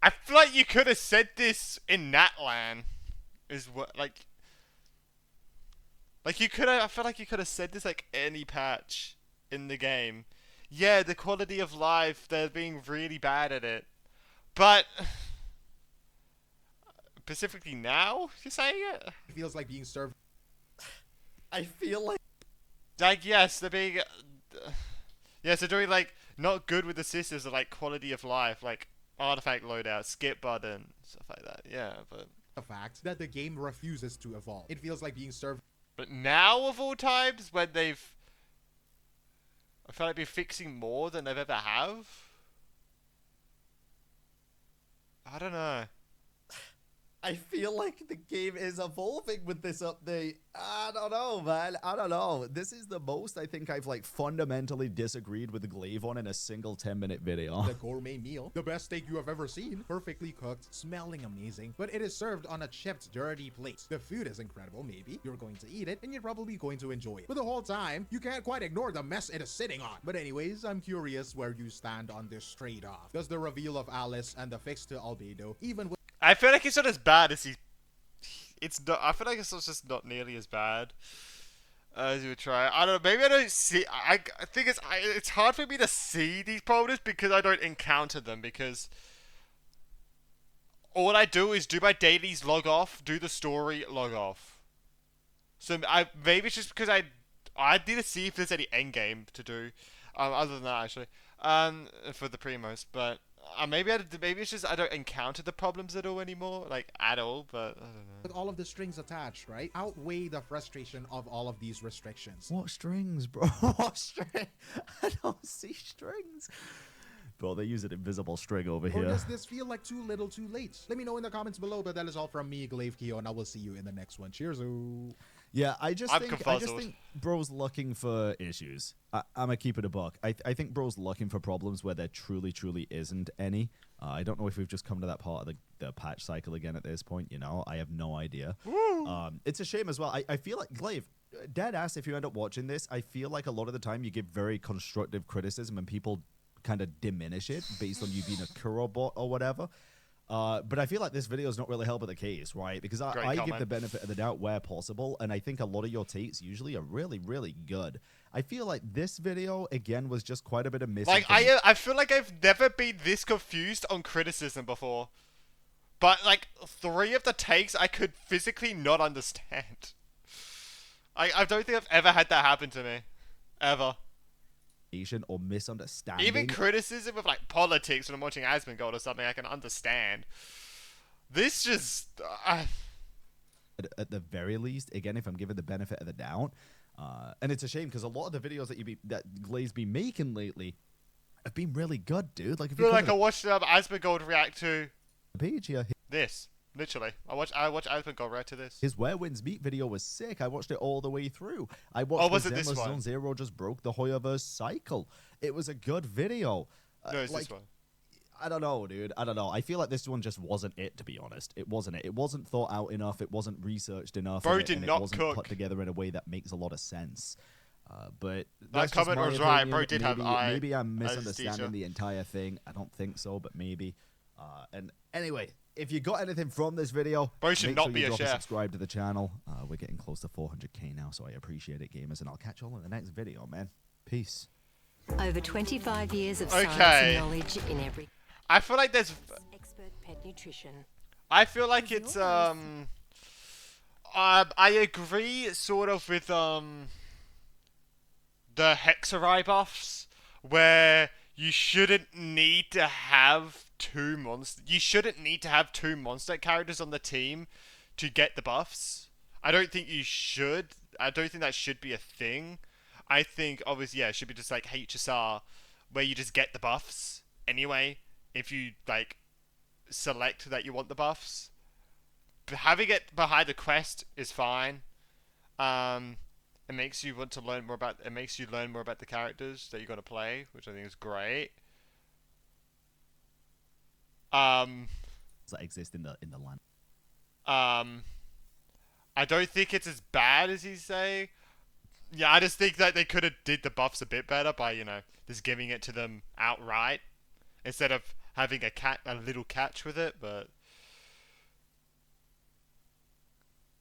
I feel like you could have said this in Natlan. Is what, like you could have... I feel like you could have said this, like, any patch in the game. Yeah, the quality of life, they're being really bad at it. But... specifically now, you're saying it? It feels like being served. I feel like yes, they're being yes, they're doing like not good with the systems of like quality of life, like artifact loadout, skip button, stuff like that. Yeah, but the fact that the game refuses to evolve. It feels like being served. But now of all times, when I feel like they're fixing more than they've ever have. I don't know. I feel like the game is evolving with this update. I don't know, man. I don't know. This is the most I think I've like fundamentally disagreed with Glaive on in a single 10-minute video. The gourmet meal, the best steak you have ever seen, perfectly cooked, smelling amazing, but it is served on a chipped, dirty plate. The food is incredible, maybe. You're going to eat it, and you're probably going to enjoy it. But the whole time, you can't quite ignore the mess it is sitting on. But anyways, I'm curious where you stand on this straight off. Does the reveal of Alice and the fix to Albedo, even with I feel like it's not as bad as it's not. I feel like it's just not nearly as bad as you would try. I don't know. Maybe I don't see. I think it's hard for me to see these problems because I don't encounter them. Because all I do is do my dailies, log off, do the story, log off. So maybe it's just because I need to see if there's any end game to do, other than that actually, for the primos, but. Maybe it's just I don't encounter the problems at all anymore, like at all. But I don't know. with all of the strings attached, right? Outweigh the frustration of all of these restrictions. What strings, bro? What string? I don't see strings. Bro, they use an invisible string over Or here. does this feel like too little too late? Let me know in the comments below, but that is all from me, Glaive Keo, and I will see you in the next one. Cheers. Yeah, I just I'm think bro's looking for issues. I'm gonna keep it a buck. I think bro's looking for problems where there truly isn't any. I don't know if we've just come to that part of the patch cycle again at this point. You know, I have no idea. It's a shame as well. I feel like Glaive, dead ass. If you end up watching this, I feel like a lot of the time you give very constructive criticism and people kind of diminish it based on you being a Kuro bot or whatever. But I feel like this video is not really helping the case, right? Because I give the benefit of the doubt where possible, and I think a lot of your takes usually are really good. I feel like this video, again, was just quite a bit of missing. Like, I feel like I've never been this confused on criticism before. But, like, 3 of the takes I could physically not understand. I don't think I've ever had that happen to me. Ever. Or misunderstanding. Even criticism of like politics when I'm watching Asmongold or something, I can understand. This just at the very least, again, if I'm given the benefit of the doubt, and it's a shame because a lot of the videos that Glaive's been making lately have been really good, dude. Like if you feel like I watched Asmongold react to the page here. This. Literally, I watched Asmongold react to this. His Where Winds Meet video was sick. I watched it all the way through. I watched was it this one? Zone Zero just broke the Hoyoverse cycle. It was a good video. No, it's this one. I don't know, dude. I don't know. I feel like this one just wasn't it, to be honest. It wasn't it. It wasn't thought out enough. It wasn't researched enough. Bro and did it not wasn't cook. put together in a way that makes a lot of sense. But That that's just comment my was right. opinion. Bro did have eye Maybe I'm as a misunderstanding teacher. the entire thing. I don't think so, but maybe. And anyway, if you got anything from this video, Bro should make not sure be you a drop chef. subscribe to the channel. We're getting close to 400k now, so I appreciate it, gamers, and I'll catch you all in the next video, man. Peace. Over 25 years of Okay. science and knowledge in every I feel like there's. expert pet nutrition. I feel like it's I agree sort of with the Hexarai buffs where you shouldn't need to have two monster. You shouldn't need to have 2 monster characters on the team to get the buffs. I don't think you should. I don't think that should be a thing. I think obviously it should be just like HSR where you just get the buffs anyway if you like select that you want the buffs. But having it behind the quest is fine. It makes you want to learn more about. It makes you learn more about the characters that you're gonna play, which I think is great. That exist in the land. I don't think it's as bad as he's saying. Yeah, I just think that they could have did the buffs a bit better by just giving it to them outright instead of having a little catch with it. But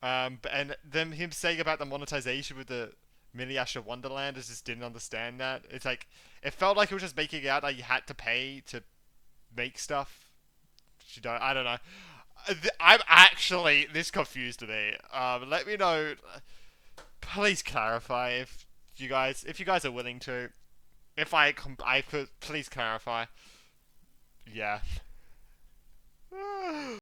and then him saying about the monetization with the Miliasha Wonderland, I just didn't understand that. It's like it felt like it was just making it out that you had to pay to make stuff. I don't know. I'm actually this confused today. Let me know. Please clarify if you guys are willing to. If I could, please clarify. Yeah.